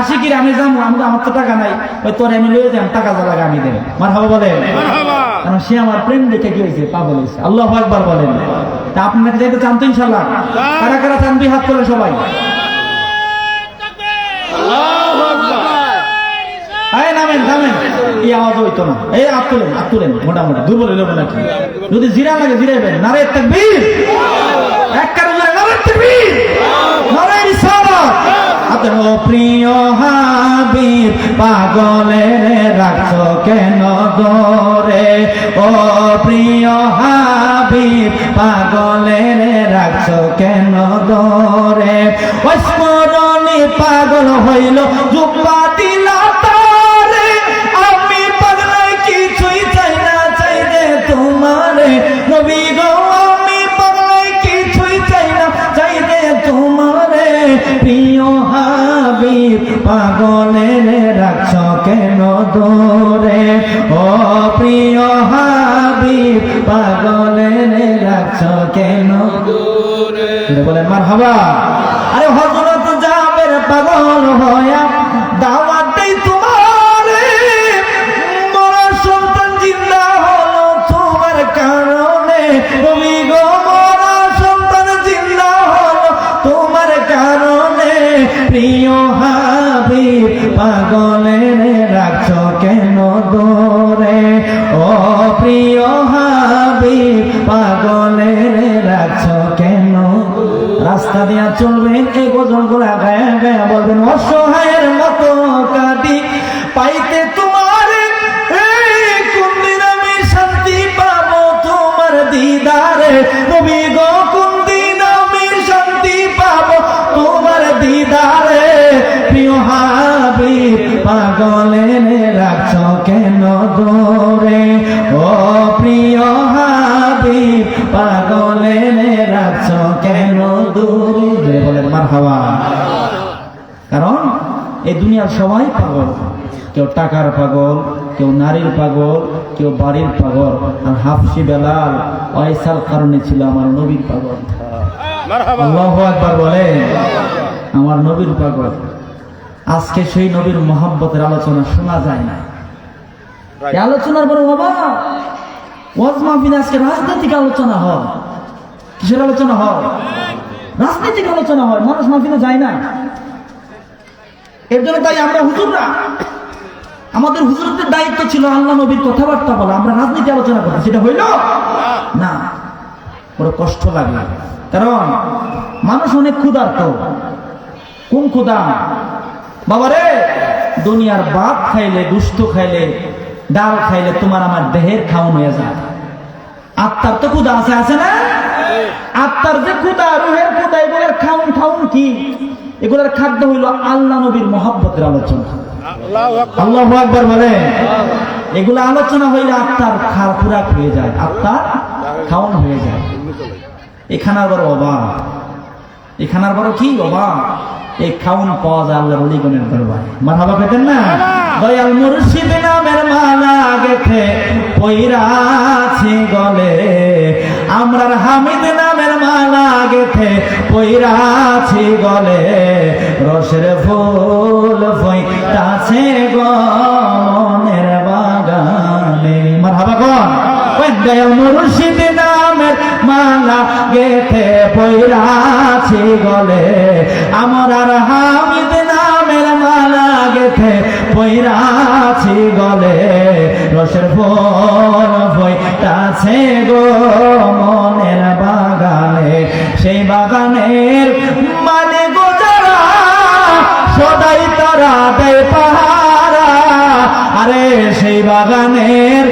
আশিকির আমি যাবো, আমার তো টাকা নাই, ওই তোরে আমি লয়ে যাই, টাকা যা লাগে আমি দেব। মারহাবা বলেন। কারণ সে আমার প্রেম দেখে কি হয়েছে? পাগল হয়েছে। আল্লাহু আকবার বলেন। তা আপনাকে যাইতে চান তো ইনশাআল্লাহ? কারা কারা চান? দুই হাত করে সবাই। নামেন নামেন, এই আওয়াজ হইতো না। এই হাত তুলেন মোটামুটি, দুর্বল হইল নাকি? যদি জিরা লাগে জিরাইবেন। নারে তাকবীর, এক কারো জোরে নারে তাকবীর, নারে রিসালাত। আপনার প্রিয় হাবিব পাগলের রাখছো কেন দরে? ও প্রিয় হাবিব পাগলের রাখছো কেন দরে? ওই স্মরণে নবী পাগল হইল জুব্বা দিলা তারে আমি পাগলাই কিছুই চাই না চাই যে তোমারে নবী গো আমি পাগলাই কিছুই চাই না চাই যে তোমারে প্রিয় হাবিব পাগলের রাখছ কেন দূরে ও প্রিয় হাবিব পাগলের রাখছ কেন দূরে বলেন মারহাবা। আরে হযরত জাবের পাগল হয়া দাওয়াত দেই তোমারে মরা সন্তান জিন্দা হলো তোমার কারণে নবী গো মরা সন্তান জিন্দা হলো তোমার কারণে প্রিয় হাবিব পাগলের রাখছ কেন দূরে ও প্রিয় হাবিব পাগলের রাখছ কেন। রাস্তা দিয়া চলবেন এই গজল গুলা গায়া গায়া বলবেন অসহায়ের মতো কাঁদি পাইতে তোমার কোন দিন আমি শান্তি পাবো তোমার দিদারে নবী গো কোন দিন আমি শান্তি পাবো তোমার দিদারে প্রিয় হাবিব পাগলের রাখছ কেন দূরে ও প্রিয় হাবিব পাগলের রাখছ কেন দূরে বলেন মারহাবা। কারণ এই দুনিয়ার সবাই পাগল, কেউ টাকার পাগল, কেউ নারীর পাগল, কেউ বাড়ির পাগল, আর হাফসি বেলাল ওয়াইসাল কারণে ছিল আমার নবীর পাগল। আল্লাহু আকবার বলে আমার নবীর পাগল। আজকে সেই নবীর মহব্বতের আলোচনা শোনা যায় না। এই আলোচনার বড় বাবা ওয়াজ মাহফিলে আজকে রাজনৈতিক আলোচনা হয়। কিসের আলোচনা হয়? রাজনৈতিক আলোচনা হয়। মানুষ মাহফিলে যায় না। এর জন্য তাই আমরা হুজুররা আমাদের হুজুরদের দায়িত্ব ছিল আল্লাহ নবীর কথাবার্তা বলা, আমরা রাজনীতি আলোচনা করি। সেটা হইল না, বড় কষ্ট লাগে। কারণ মানুষ অনেক ক্ষুধার্ত। কোন ক্ষুধা বাবারে? দুনিয়ার ভাত খাইলে, দুষ্ট খাইলে, ডাল খাইলে তোমার আমার দেহের খাওন হয়ে যায়। আত্মার তো ক্ষুধা আছে, আছে না? আত্মার যে ক্ষুধা, রুহের ক্ষুধা, এগুলোর খাউন খাউন কি? এগুলোর খাদ্য হইল আল্লাহ নবীর মহব্বতের আলোচনা। আল্লাহু আকবার বলে। এগুলো আলোচনা হইলে আত্মার খোরাক হয়ে যায়, আত্মার খাওন হয়ে যায়। এখানার বড় অভাব, এখানার বড় কি অভাব? এই খাউন পাওয়া যায় আল্লাহর ওলিগণের দরবারে। মারহাবা পেতেন না? দয়াল মুর্শিদ নামের মালা গেথে পইরাছি গলে, আমরার হামিদ নামের মালা গেথে পইরাছি গলে, রসের ফুল ফইতাছে গো মনের বাগানে। মারহাবা কোন? দয়াল মুর্শিদ নামের মালা গেথে পইরাছি গলে, আমরার হামিদ নামের মালা গেথে পইরাছি গলে, রসের ফুল ফইতাছে গো মনের বাগানে। সেই বাগানের মানে গো যারা সদাই তারা দেয় পাহারা, আরে সেই বাগানের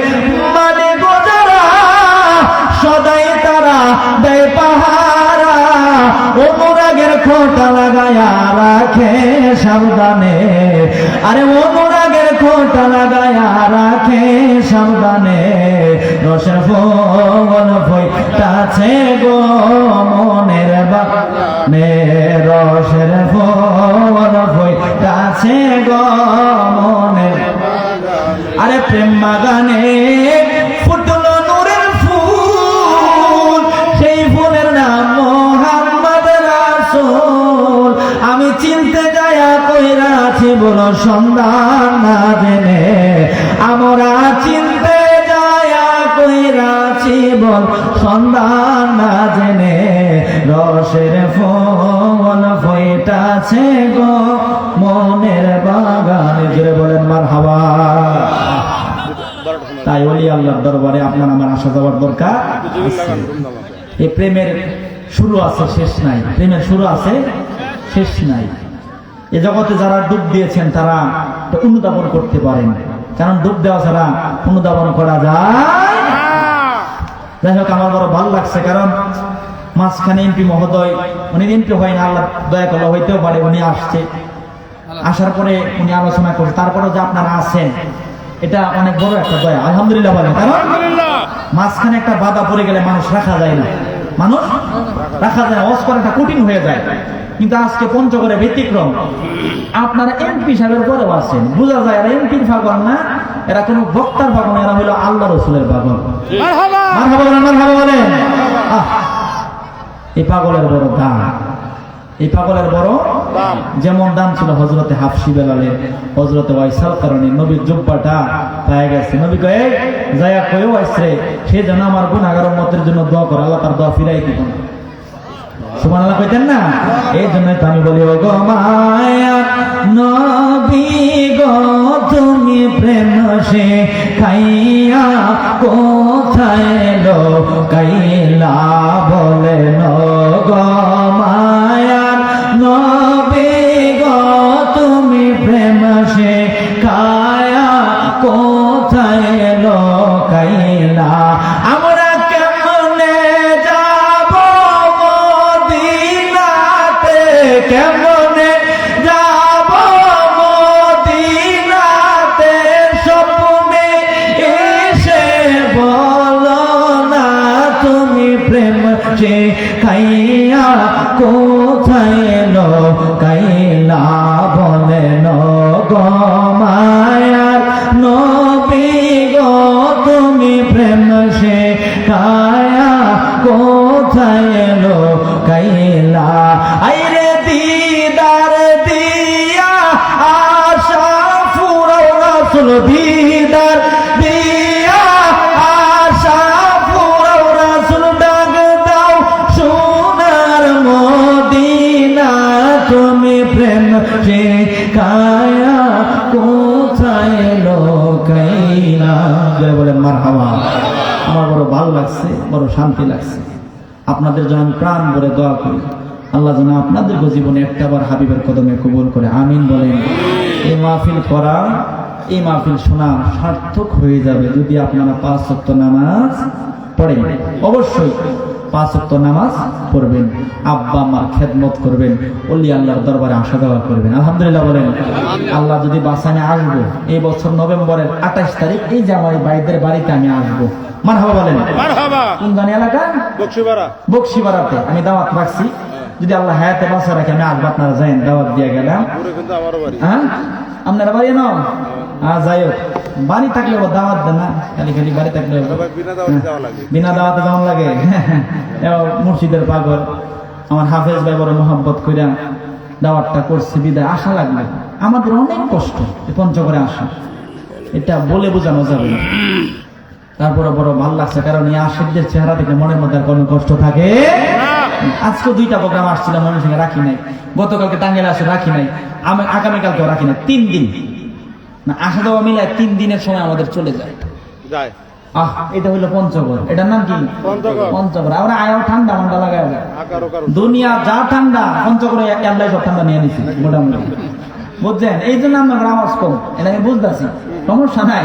মানে গো যারা সদাই তারা দেয় পাহারা, অনুরাগের খোঁটা লাগায়া রাখে সাবধানে, আরে অনুরাগের খোঁটা লাগায়া রাখে সাবধানে, রসের ফুল ফইতাছে গো মনের বাগানে, রসের ফুল ফইতাছে গো মনের, আরে প্রেম বাগানে ফুটলো নূরের ফুল, সেই ফুলের নাম মোহাম্মদ রাসূল। আমি চিনতে যায়া কইরাছি বলো সন্ধান না জেনে, আমরা চিনতে যায়া কইরাছি বল সন্ধান না জেনে, রসের ফুল ফইতাছে গো মনের বাগানে। জোরে বলেন মারহাবা। তাই ওলি আল্লাহর দরবারে আপনার আমার আসা যাওয়ার দরকার। এই প্রেমের শুরু আছে শেষ নাই, প্রেমের শুরু আছে শেষ নাই। এ জগতে যারা ডুব দিয়েছেন তারা অনুধাবন করতে পারেন, কারণ ডুব দেওয়া ছাড়া অনুধাবন করা যায়। যাই হোক, আমার বড় ভালো লাগছে, কারণ মাঝখানে এমপি মহোদয়, উনি এমপি হয় না, আল্লাহ দয়া করলে হইতেও পারে, উনি আসছে, আসার পরে উনি আলোচনা করছে, তারপরে যে আপনারা আছেন এটা অনেক বড় একটা দয়া, আলহামদুলিল্লাহ বলেন। কারণ মাঝখানে একটা বাধা পড়ে গেলে মানুষ রাখা যায় না, মানুষ রাখা যায় না, ওয়াজ করাটা কঠিন হয়ে যায়। কিন্তু আজকে পঞ্চগড়ে ব্যতিক্রম, আপনারা এমপি সাহেবের পরেও আছেন, বোঝা যায় এরা এমপির পাগল না, এরা কোনো বক্তার পাগল না, এরা হইল আল্লাহ রসুলের পাগল। মারহাবা বলেন, মারহাবা বলেন। এই পাগলের বড় দাম, এই পাগলের বড় যেমন দাম ছিল হযরতে হাফসি বেলালের, হযরতে ওয়াইসাল কারণে নবীর জুব্বাটা পায়ে গেছে। নবী কয়ে যায়া কয়েও আইছে, সে যেন আমার গুনাহগার উম্মতের জন্য দোয়া করে, আল্লাহ তার দোয়া ফিরাই দিত না। সুবহানাল্লাহ কইতেন না? এই জন্য তো আমি বলি, ও গো মায়া নবী গো তুমি প্রেম সে খাইয়া কোথায় লো কাইলা বলেন গো মায়া নবী গো তুমি প্রেম সে খায়া কোথায় লো কাইলা। আমরা কেমনে যাব মদিনাতে, কেমনে যাব মদিনাতে, স্বপ্নে এসে বলো না তুমি প্রেম সে খাইয়া কোথায় লো কাইলা বলেন গো মায়ার নবী গো তুমি প্রেম সে খায়া কোথায় লো কাইলা। আইরে দিদার দিয়া আশা ফুরাও রাসূল, দিদার দিয়া আশা ফুরাও রাসূল, ডাক দাও সোনার মদিনা তুমি প্রেম সে খায়া কোথায় লো কাইলা। বলেন মারহাবা। আমার বড় ভালো লাগছে, বড় শান্তি লাগছে। আপনাদের জন্য আমি প্রাণ ভরে দোয়া করি, আল্লাহ যেন আপনাদের জীবনে একটাবার হাবিবের কদমে কবুল করে, আমিন বলেন। এই মাহফিল করা, এই মাহফিল শোনা সার্থক হয়ে যাবে যদি আপনারা 5 ওয়াক্ত নামাজ পড়েন। অবশ্যই 5 ওয়াক্ত নামাজ পড়বেন, আব্বা মার খেদমত করবেন, ওলি আল্লাহর দরবারে আসা যাওয়া করবেন, আলহামদুলিল্লাহ বলেন। আল্লাহ যদি বাসানে আসবো, এই বছর নভেম্বরের 28 তারিখ এই জামাই ভাইদের বাড়িতে আমি আসবো, মারহাবা বলেন। কোন জানি এলাকা? বকশিবাড়াতে আমি দাওয়াত রাখছি, যদি আল্লাহ হায়াতে বাঁচা রাখে আমি আসবো, আপনারা যাইন, দাওয়াত দিয়ে গেলাম। হ্যাঁ আপনারা বাড়ি না? যাই হোক, বাড়ি থাকলে দাওয়াত দেন না, খালি খালি বাড়ি থাকলে বিনা দাওয়াতে যাওয়ান লাগে। মুর্শিদের পাগল আমার হাফেজ ভাই বড় মোহাম্মত কইরা দাওয়াতটা করছে, বিদায় আসা লাগবে। আমাদের অনেক কষ্ট পঞ্চগড়ে আসা, এটা বলে বোঝানো যাবে না। তারপরে বড় ভালো লাগছে, কারণ এই আশিকদের চেহারা দেখে মনের মধ্যে আর কোনো কষ্ট থাকে। আজকে 2টা প্রোগ্রাম আসছিলাম, মনের সঙ্গে রাখি নাই। গতকালকে টাঙ্গাইলে আসে রাখি নাই, আমি আগামীকালকেও রাখি নাই। 3 দিন না আসা যাওয়া মিলায় 3 দিনের সময় আমাদের চলে যায়। এটা হইলো পঞ্চগড়, এটার নাম কি? পঞ্চগড়। আমরা আয়াও ঠান্ডা মান্ডা লাগাই, দুনিয়া যা ঠান্ডা পঞ্চগড়ে আল্লাহ সব ঠান্ডা নিয়ে নিছি মোটামুটি, বুঝছেন? এই জন্য আমরা আওয়াজ কম, এটা আমি বুঝতেছি, সমস্যা নাই,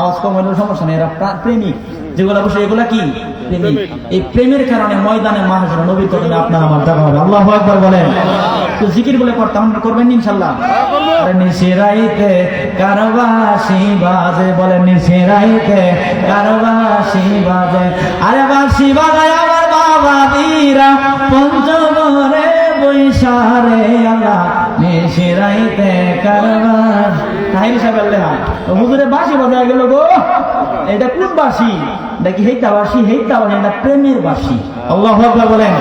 আওয়াজ কম হইলেও সমস্যা নেই। এরা প্রেমিক যেগুলো বসে, এগুলা কি প্রেমিক। এই প্রেমের কারণে ময়দানে মাহশরে নবীর কদমে আপনার আমার দেখা হবে। আল্লাহু আকবার বলেন। তো জিকির বলে করতাম, আমরা করবেন ইনশাআল্লাহ। আরে নিশিরাইতে কারবাসি বাজে, বলেন নিশিরাইতে কারবাসি বাজে, আরে বাসি বাজায় আমার বাবা বীরা পঞ্চগড়ে বৈশারে আল্লাহ, নিশিরাইতে কারবাস তাহির সাহেব আল্লাহ হুজুরে বাসি বাজায় গেল গো। এটা কোন বাসি? দেখি হেইতা বাসি, হেইতা বাসি, এটা প্রেমের বাসি। আল্লাহু আকবার বলেন।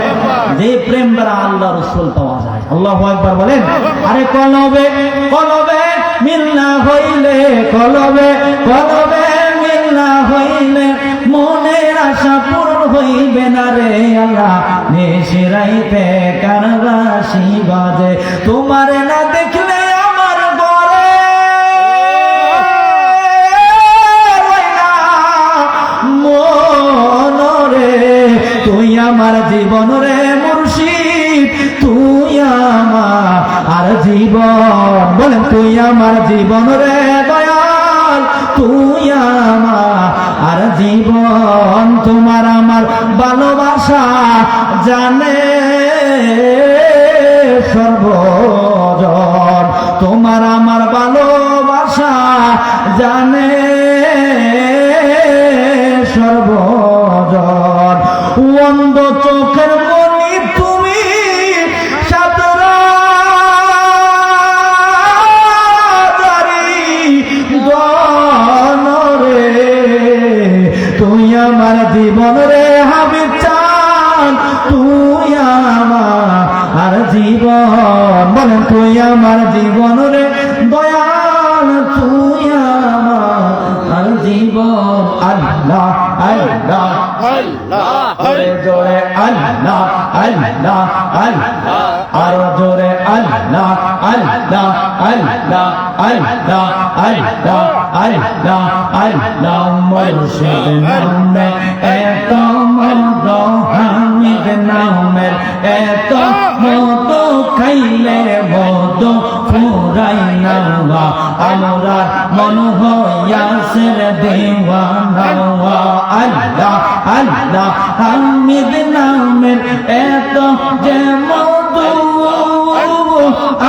যে প্রেম দ্বারা আল্লাহ রাসূল পাওয়া যায়, আল্লাহু আকবার বলেন। আরে কলবে কলবে মিল না হইলে, কলবে কলবে মিল না হইলে মনের আশা পূরণ হইবে না রে আল্লাহ, নিশিরাইতে কারবাসি বাজে, তোমার না দেখলে আমার ঘরে মনরে, তুই আমার জীবন রে মুর্শিদ, তুই আমার জীবন, বলেন তুই আমার জীবন রে দয়াল, তুই আমার জীবন, তোমার আমার ভালোবাসা জানে সর্বজন, তোমার আমার ভালোবাসা জানে সর্বজন। অন্ধ চোখের মনি তুমি তুই আমার জীবন রে হাবিব চান, তুই আমার জীবন, বলেন তুই আমার জীবন রে দয়াল, তুই আমার জীবন। আল্লাহ আল্লাহ জোরে জোরে আল্লাহ আল্লাহ আল্লাহ, আরো জোরে আল্লাহ আল্লাহ আল্লাহ আল্লাহ আল্লাহ আল্লাহ আল্লাহ। মুর্শিদ নামে এত মদ, হামিদ নামে এত মদ, খাইলে মদ ফুরাই না, আমরা মন হইয়াছে দেওয়ানা। আল্লাহ আল্লাহ হামিদ নামের এত যে মধু,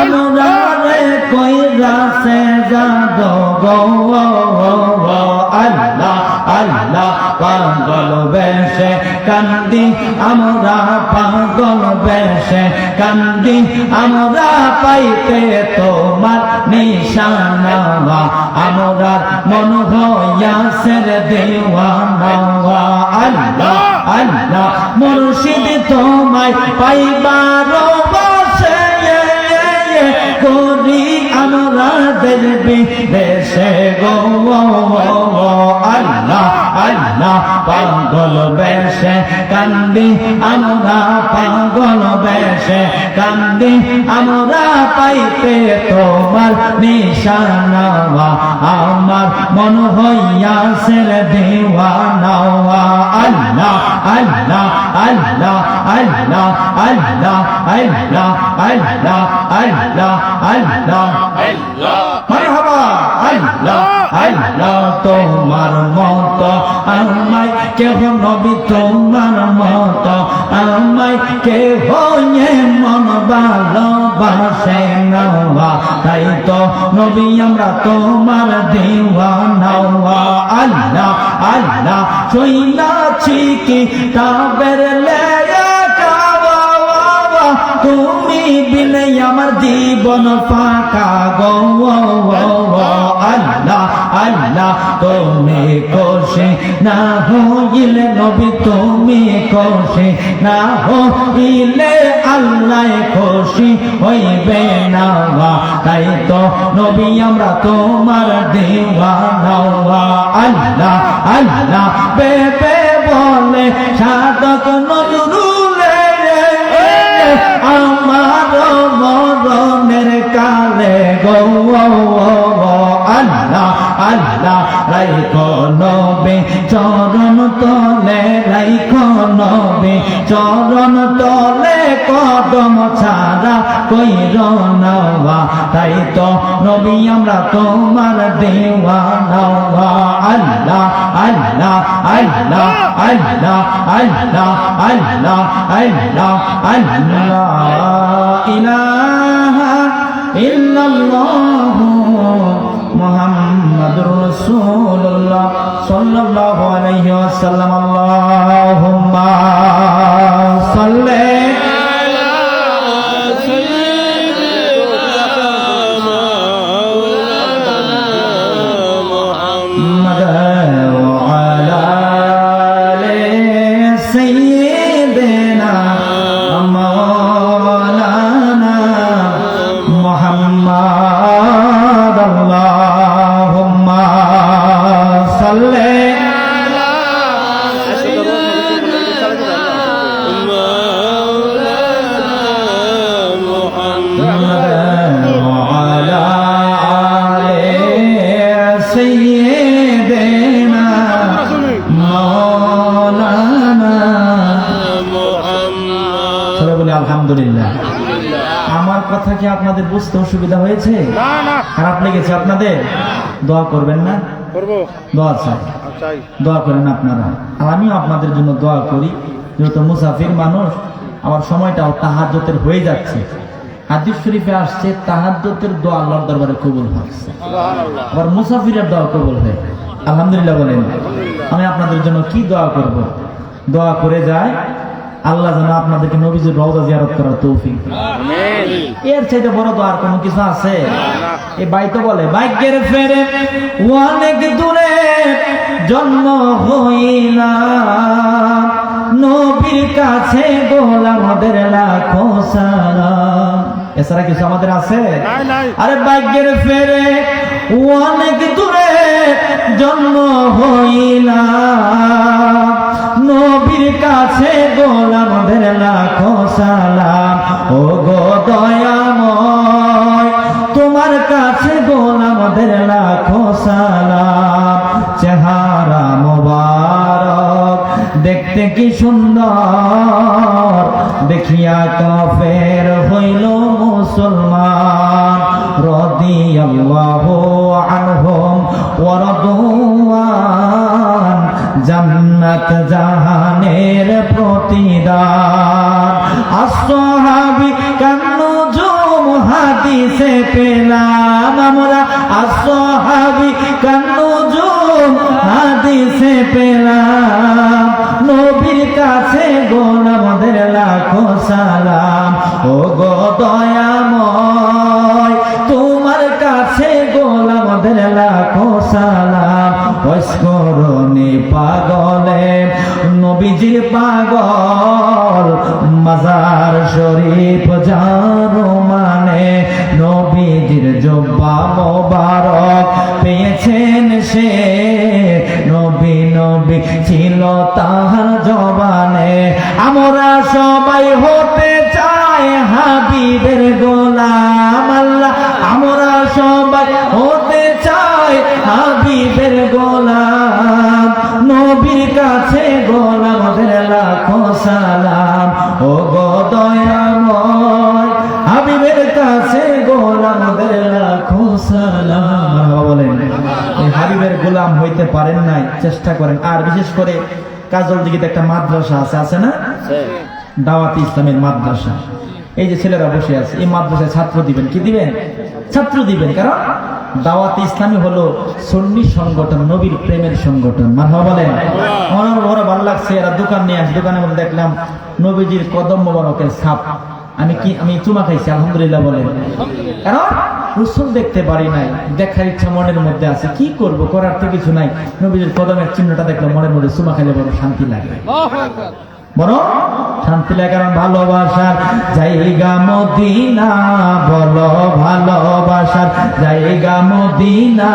আমরা রে কইরাছে জাদু গো। আল্লাহ আল্লাহ পাগল বেশে কান্দি আমরা, পাগল বেশে কান্দি আমরা, পাইতে তোমার নিশানা, আমরা মন হইয়াছে দেওয়ানা। আল্লাহ আল্লাহ মুর্শিদ তোমায় পাইবার বাসে করি আমরা দেশে গো। আল্লাহ আল্লাহ পাগল বেশে কান্দি আমরা, পাগল বেশে কান্দি আমরা, পাইতে তোমার নিশানা, আমার মন হইয়াছে দেওয়ানা। আল্লাহ আল্লাহ আল্লাহ আল্লাহ আল্লাহ আল্লাহ আল্লাহ আল্লাহ আল্লাহ মারহাবা। আল্লাহ আল্লাহ তোমার মত আমায় কেহ নবী, তোমার মত আমায় কেহ মন ভালোবাসে না, তাই তো নবী আমরা তোমার দেওয়ানা। আল্লাহ আল্লাহ শুইনাছি কিতাবের লেখা, তুমি বিনে আমার জীবন ফাঁকা গো। আল্লাহ আল্লাহ তুমি খুশি না হইলে নবী, তুমি খুশি না হইলে আল্লাহ খুশি হইবে না, তাই তো নবী আমরা তোমার দেওয়ানা। আল্লাহ আল্লাহ বেবে বলে সাধক নজরুলে, আমার মরণের কালে গো। আল্লাহ আল্লাহ রাইখো নবী চরণ তলে, রাইখো নবী চরণ তলে, কদম ছাড়া কইর না, তাই তো নবী আমরা তোমার দেওয়ানা। আল্লাহ আল্লাহ আল্লাহ আল্লাহ আল্লাহ আল্লাহ আল্লাহ আল্লাহ ইলাহা ইল্লাল্লাহু মুহাম্মাদুর রাসূলুল্লাহ সাল্লাল্লাহু আলাইহি ওয়াসাল্লাম। আল্লাহুম্মা সাল্লি আলহামদুলিল্লাহ। আমার কথা কি আপনাদের বুঝতে অসুবিধা হয়েছে? খারাপ লেগেছে আপনাদের? দোয়া করবেন না? দোয়া চাই, দোয়া করেন আপনারা, আর আমিও আপনাদের জন্য দোয়া করি। যেহেতু মুসাফির মানুষ, আমার সময়টাও তাহাজ্জুদের হয়ে যাচ্ছে। হাদিস শরীফে আসছে তাহাজ্জুদের দোয়া আল্লাহর দরবারে কবুল হচ্ছে, আবার মুসাফিরের দোয়া কবুল হয়। আলহামদুলিল্লাহ বলেন। আমি আপনাদের জন্য কি দোয়া করব? দোয়া করে যায় আল্লাহ যেন আপনাদেরকে নবীজির রওজা জিয়ারত করার তৌফিক দেন। এর চাইতে বড় দোয়া আর কোনো কিছু আছে? এই ভাই তো বলে ভাগ্যের ফেরে অনেক দূরে জন্ম হইলাম, নবীর কাছে গোলামদের লাখো সালাম। এছাড়া কিছু আমাদের আছে? আরে ভাগ্যের ফেরে অনেক দূরে জন্ম হইলাম, নবীর কাছে গোলামদের লাখো সালাম। ও গো দয়াময় তোমার কাছে গোলামদের লাখো সালাম। চেহারা মোবারক দেখতে কি সুন্দর, দেখিয়া কাফের হইল মুসলমান। রাদিয়াল্লাহু আনহুম ওয়া রাদওয়ান, জান্নাত জাহানের প্রতিদান। আসহাবী কান্নুজুম হাদিসে পেলাম আমরা, আসহাবী কান্নুজুম হাদিসে পেলাম। নবীর কাছে গোলামদের লাখো সালাম। ও গো দয়াময় তোমার কাছে গোলামদের লাখো সালাম। ওয়াসকরণী পাগলে নবীজির পাগল, মাজার শরীফ জানো মানে নবীজির জুব্বা মোবারক পেয়েছেন সে। নবী নবী ছিল তাহার জবানে। আমরা সবাই হতে চাই হাবিবের গোলাম আল্লাহ, আমরা সবাই হতে চাই হাবিবের গোলাম। নবীর কাছে গোলামদের লাখো সালাম। ও গো দয়াময় হাবিবের কাছে গোলামদের লাখো সালাম। বলেন এই হাবিবের গোলাম হইতে পারেন নাই, চেষ্টা করেন। আর বিশেষ করে কাজল দিঘিতে একটা মাদ্রাসা আছে, আছে না? দাওয়াতে ইসলামের মাদ্রাসা। এই যে ছেলেরা বসে আছে, এই মাদ্রাসায় ছাত্র দিবেন। কি দিবেন? ছাত্র দিবেন। কারণ দাওয়াতে ইসলামী হলো সুন্নি সংগঠন, নবীর প্রেমের সংগঠন। মারহাবা বলেন। আমার বড় ভালো লাগছে, এরা দোকান নিয়ে আসে, দোকানের মধ্যে দেখলাম নবীজির কদম মোবারকের ছাপ। আমি চুমা খাইছি, আলহামদুলিল্লাহ বলেন। কারণ রসুল দেখতে পারি নাই, দেখার ইচ্ছা মনের মধ্যে আছে। কি করব, করার তো কিছু নাই। নবীজির কদমের চিহ্নটা দেখলাম, মনের মধ্যে চুমা খাইলে বড় শান্তি লাগে, বড় শান্তি লাগে। কারণ ভালোবাসার জায়গা মদিনা, বলো ভালোবাসার জায়গা মদিনা,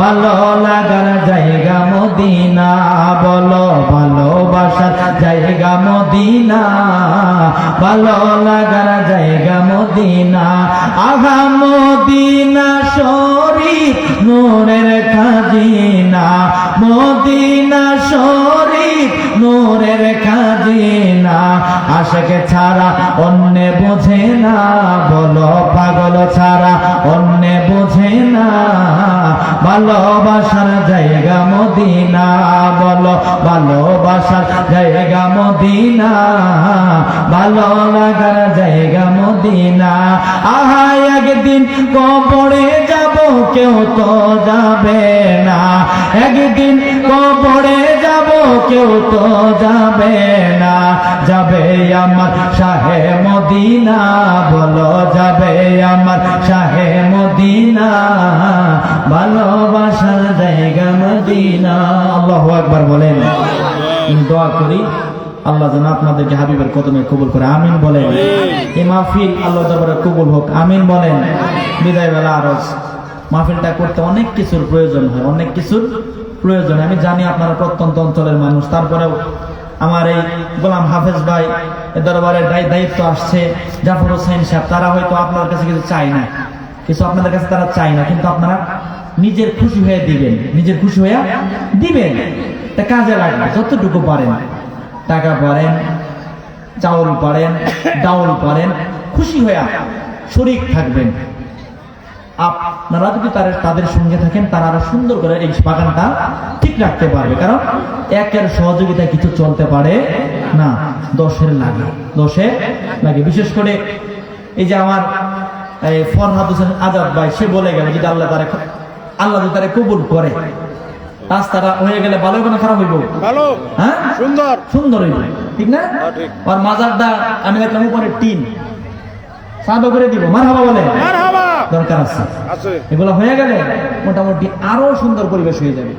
ভালো লাগার জায়গা মদিনা, বলো ভালোবাসার জায়গা মদিনা, ভালো লাগার জায়গা মদিনা। আহা মদিনা শরীফ নূরের খাজিনা, মদিনা শরীফ নূরের খাজিনা। আশিক ছাড়া অন্য বোঝে না, বলো পাগল ছাড়া অন্য বোঝে না, ভালোবাসার জায়গা মদিনা, বলো ভালোবাসার জায়গা মদিনা, ভালো লাগার জায়গা মদিনা। আহা একদিন কবরে যাব, কেউ তো যাবে না, একদিন কবরে যাব, কেউ তো যাবে না। যাবে আমার শাহে মদিনা, বলো যাবে আমার শাহে মদিনা, ভালোবাসার জায়গা মদিনা। আল্লাহু আকবার বলেন। দোয়া করি আল্লাহ যেন আপনাদেরকে হাবিবের কদমে কবুল করে, আমিন বলেন। এই মাহফিল আল্লাহ দরবারে কবুল হোক, আমিন বলেন। বিদায় বেলা আরজ মাহফিলটা করতে অনেক কিছুর প্রয়োজন হয়, অনেক কিছুর প্রয়োজন। আমি জানি আপনারা প্রত্যন্ত অঞ্চলের মানুষ, তারপরেও আমার এই গোলাম হাফেজ ভাই দরবারের দায়িত্ব আসছে, জাফর হোসেন সাহেব, তারা হয়তো আপনার কাছে কিছু চাই না, কিছু আপনাদের কাছে তারা চায় না, কিন্তু আপনারা নিজের খুশি হয়ে দিবেন, নিজের খুশি হয়ে দিবেন। তা কাজে লাগবে, যতটুকু পারেন, টাকা পারেন, চাউল পারেন, ডাউল পারেন, খুশি হয়ে শরীক থাকবেন। আপনারা যদি তাদের সঙ্গে থাকেন, তারা আরো সুন্দর করে এই বাগানটা ঠিক রাখতে পারবে। কারণ একের সহযোগিতায় কিছু চলতে পারে না, দশের লাগে। বিশেষ করে এই যে আমার ফরহাদ হোসেন আজাদ ভাই, সে বলে গেল যদি আল্লাহ যদি তারা কবুল করে, রাস্তাটা হয়ে গেলে ভালো হবে না খারাপ হইব? ভালো, হ্যাঁ, সুন্দর হইব, ঠিক না? ঠিক। আর মাজারটা আমি দেখলাম উপরে টিন সাদা করে দিব, মারহাবা বলে মারহাবা দরকার আছে। আছে। এগুলো হয়ে গেলে মোটামুটি আরো সুন্দর পরিবেশ হয়ে যাবে,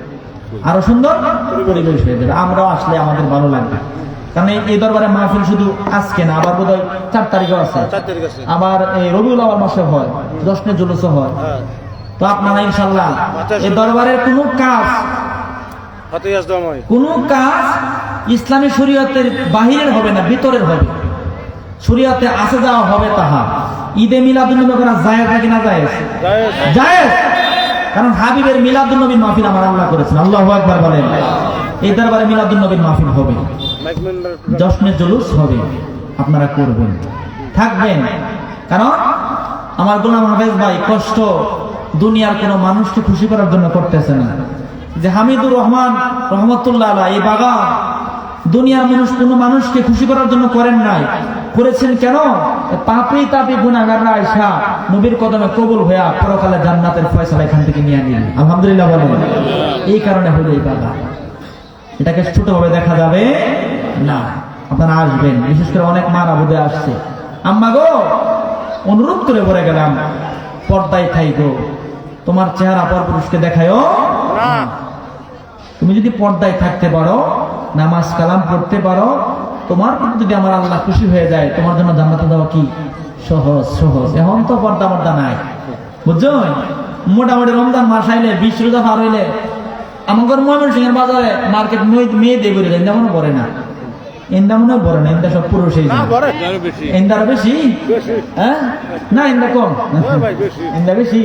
আরো সুন্দর পরিবেশ হয়ে যাবে। আমরাও আসলে আমাদের ভালো লাগবে। কারণ এই দরবারে মাহফিল শুধু আজকে না, আবার বোধহয় 4 তারিখও আছে, 4 তারিখ আছে। আবার এই রবিউল আউয়াল মাসে হয়, জশ্নে জুলুসও হয়। হ্যাঁ, তো আপনারা ইনশাআল্লাহ এই দরবারের কোনো কাজ ইসলামী শরীয়তের বাহিরের হবে না, ভিতরের হবে। শরীয়তে আসে যাওয়া হবে তাহা। ঈদে মিলাদুন্নবী করা জায়েজ নাকি না জায়েজ? জায়েজ। কারণ হাবিবের মিলাদুন্নবীর মাহফিল আমার আল্লাহ করেছেন। আল্লাহু আকবার বলেন। এই দরবারে মিলাদুন্নবীর মাহফিল হবে, জশ্নে জুলুস হবে, আপনারা করবেন, থাকবেন। কারণ আমার গোলাম হাফেজ ভাই কষ্ট দুনিয়ার কোনো মানুষকে খুশি করার জন্য করতেছে না। যে হামিদুর রহমান রহমতুল্লাহ আলাইহি, এই বাগান দুনিয়ার কোনো মানুষকে খুশি করার জন্য করেন নাই, করেছেন কেন? তাপি গুনাহগাররা আয়েশা নবীর কদমে কবুল হইয়া পরকালে জান্নাতের ফয়সালা এখান থেকে নিয়ে নিলেন। আলহামদুলিল্লাহ বলেন। এই কারণে হলো এই বাগান। এটাকে ছোটভাবে দেখা যাবে না। আপনারা আসবেন, বিশেষ করে অনেক মারা বোধে আসছে। আম্মা গো, অনুরোধ করে বলে গেলাম, পর্দায় থাইকো, তোমার চেহারা পরপুরুষকে দেখায়ও না। তুমি যদি পর্দায় থাকতে পারো, নামাজ কালাম পড়তে পারো, তোমার প্রতি যদি আমার আল্লাহ খুশি হয়ে যায়, তোমার জন্য জান্নাতে যাওয়া কি সহজ। এখন তো পর্দা নাই, বুঝছো? মোটামুটি রমজান মাস আইলে 20 রোজা পার হইলে আমার ময়মনসিংহের বাজারে মার্কেট মেয়ে দিয়ে বেরিয়ে যায়, যেমন পড়ে না। এন্দা মনে পড়ে না, এন্দা সব পুরুষই এন্দা আরো বেশি, হ্যাঁ না এন্দা কম, এন্দা বেশি।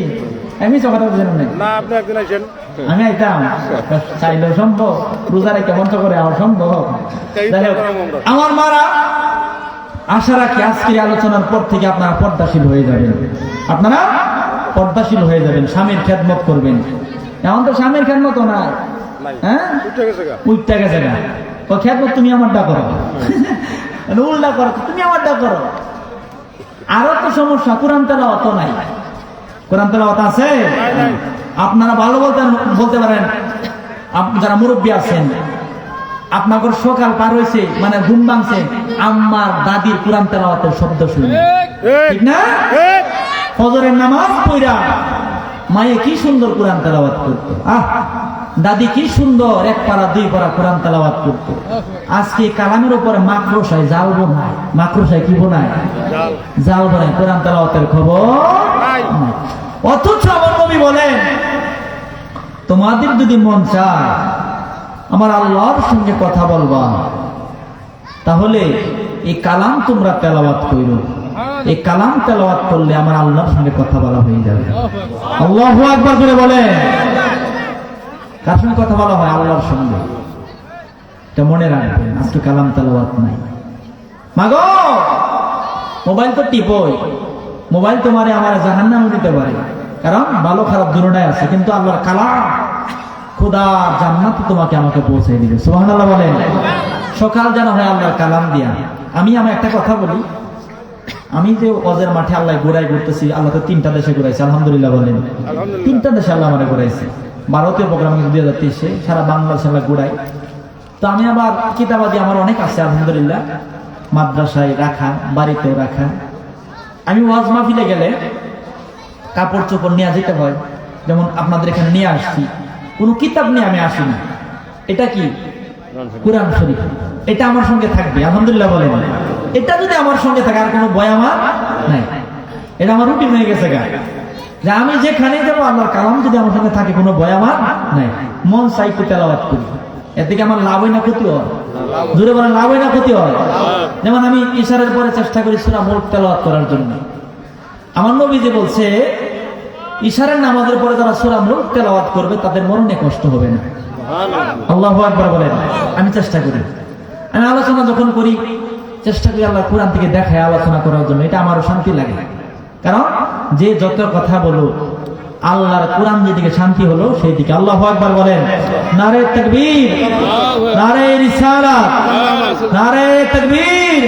আমি কথা বুঝলাম না, আপনি একদিন আসেন, আমি আইতাম, চাইলেও সম্ভব, রোজারে কেমন তো করে আর সম্ভব। আমার মারা আশা রাখি আজকের আলোচনার পর থেকে আপনারা পর্দাশীল হয়ে যাবেন, স্বামীর খেদমত করবেন। এখন তো স্বামীর খেদমত না, হ্যাঁ উঠতে গেছে না, ও খেদমত তুমি আমারটা করো, উল্টা করো, তুমি আমারটা করো। আরো তো সমস্যা, কোরআন তেলাওয়াত নাই, কোরআন তেলাওয়াত আছে? আপনারা ভালো বলতে পারেন, যারা মুরব্বী আছেন, আপনাদের সকাল পার হয়েছে, মানে ঘুম ভাঙছে, আম্মার দাদির কোরআন তেলাওয়াতের শব্দ শুনে, ঠিক না? ফজরের নামাজ পড়া মায়ে কি সুন্দর কোরআন তেলাওয়াত করতো, দাদি কি সুন্দর 1 পারা 2 পারা কোরআন তেলাওয়াত করতো। আজকে কালামের উপরে মাকড়সায় জাল বোনায়, মাকড়সায় কি বোনায়? জাল বোনায়, কোরআন তেলাওয়াতের খবর নাই। অথচ আমার নবী বলেন, তোমাদের যদি মন চায় আমার আল্লাহর সঙ্গে কথা বলবা, তাহলে এই কালাম তোমরা তেলাওয়াত করো। এই কালাম তেলাওয়াত করলে আমার আল্লাহর সঙ্গে কথা বলা হয়ে যাবে। আল্লাহু আকবার করে বলে। কার সঙ্গে কথা বলা হয়? আল্লাহর সঙ্গে। এটা মনে রাখবেন, আজকে কালাম তেলাওয়াত নাই। মাগো, মোবাইল তো টিপই, মোবাইল তোমারে আমার জাহান্নামে দিতে পারে, কারণ ভালো খারাপ দুটোটাই আছে, কিন্তু আল্লাহর কালাম খোদা জান্নাত তোমাকে আমাকে পৌঁছে দিবে। সুবহানাল্লাহ বলেন। সকাল যেন হয় আল্লাহর কালাম দিয়া। আমি একটা কথা বলি, আমি যে ওয়াজের মাঠে আল্লাহ ঘুরতেছি, আল্লাহ তো 3টা দেশে ঘুরাইছে, আলহামদুলিল্লাহ বলেন। 3টা দেশে আল্লাহ আমাকে ঘুরাইছে। ভারতীয় প্রোগ্রাম 2023-এ সারা বাংলাদেশে আল্লাহ ঘুরাই। তো আমি আবার কিতাবাদি আমার অনেক আছে আলহামদুলিল্লাহ, মাদ্রাসায় রাখা, বাড়িতেও রাখা। আমি ওয়াজ মাহফিলে গেলে কাপড় চোপড় নিয়ে যেতে হয়, যেমন আপনাদের এখানে নিয়ে আসছি, কোনো কিতাব নিয়ে আমি আসি না। এটা কি? কুরআন শরীফ। এটা আমার সঙ্গে থাকবে, আলহামদুলিল্লাহ বলেন। এটা যদি আমার সঙ্গে থাকে, আর কোনো ভয় আমার নাই। এটা আমার রুটিন হয়ে গেছে গা, যে আমি যেখানে যাবো আল্লাহর কালাম যদি আমার সঙ্গে থাকে, কোনো ভয় আমার নাই। মন চাইতে তেলাওয়াত করি, এর থেকে আমার লাভ হয় না ক্ষতি হয়? জোরে বলেন, লাভ হয় না ক্ষতি হয়? যেমন আমি ইশারের পরে চেষ্টা করি সূরা মুলক তেলাওয়াত করার জন্য। আমার নবী যে বলছে, ইশারের নামাজের পরে যারা সূরা মুলক তেলাওয়াত করবে তাদের মরণে কষ্ট হবে না। আল্লাহু আকবার বলেন। আমি চেষ্টা করি, আমি আলোচনা যখন করি চেষ্টা করি আল্লাহ কোরআন থেকে দেখায় আলোচনা করার জন্য। এটা আমারও শান্তি লাগে, কারণ যে যত কথা বলো আল্লাহর কোরআন যেদিকে শান্তি হলো সেই দিকে। আল্লাহু আকবার বলেন। নারে তাকবীর, নারে রিসালাত, নারে তাকবীর,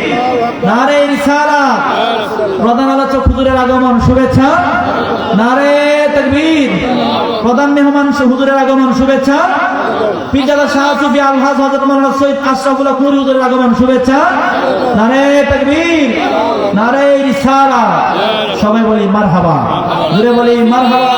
নারে রিসালাত। প্রধান আলোচক হুজুরের আগমন, শুভেচ্ছা। নারে তাকবীর। প্রধান মেহমান হুজুরের আগমন, শুভেচ্ছা। পিরজাদা শাহ সুফি আলহাজ হযরত মাওলানা সৈয়দ আশরাফুল আকমর হুজুরের আগমন, শুভেচ্ছা। নারে তাকবীর, নারে রিসালাত। সবাই বলি মারহাবা, জোরে বলি মারহাবা।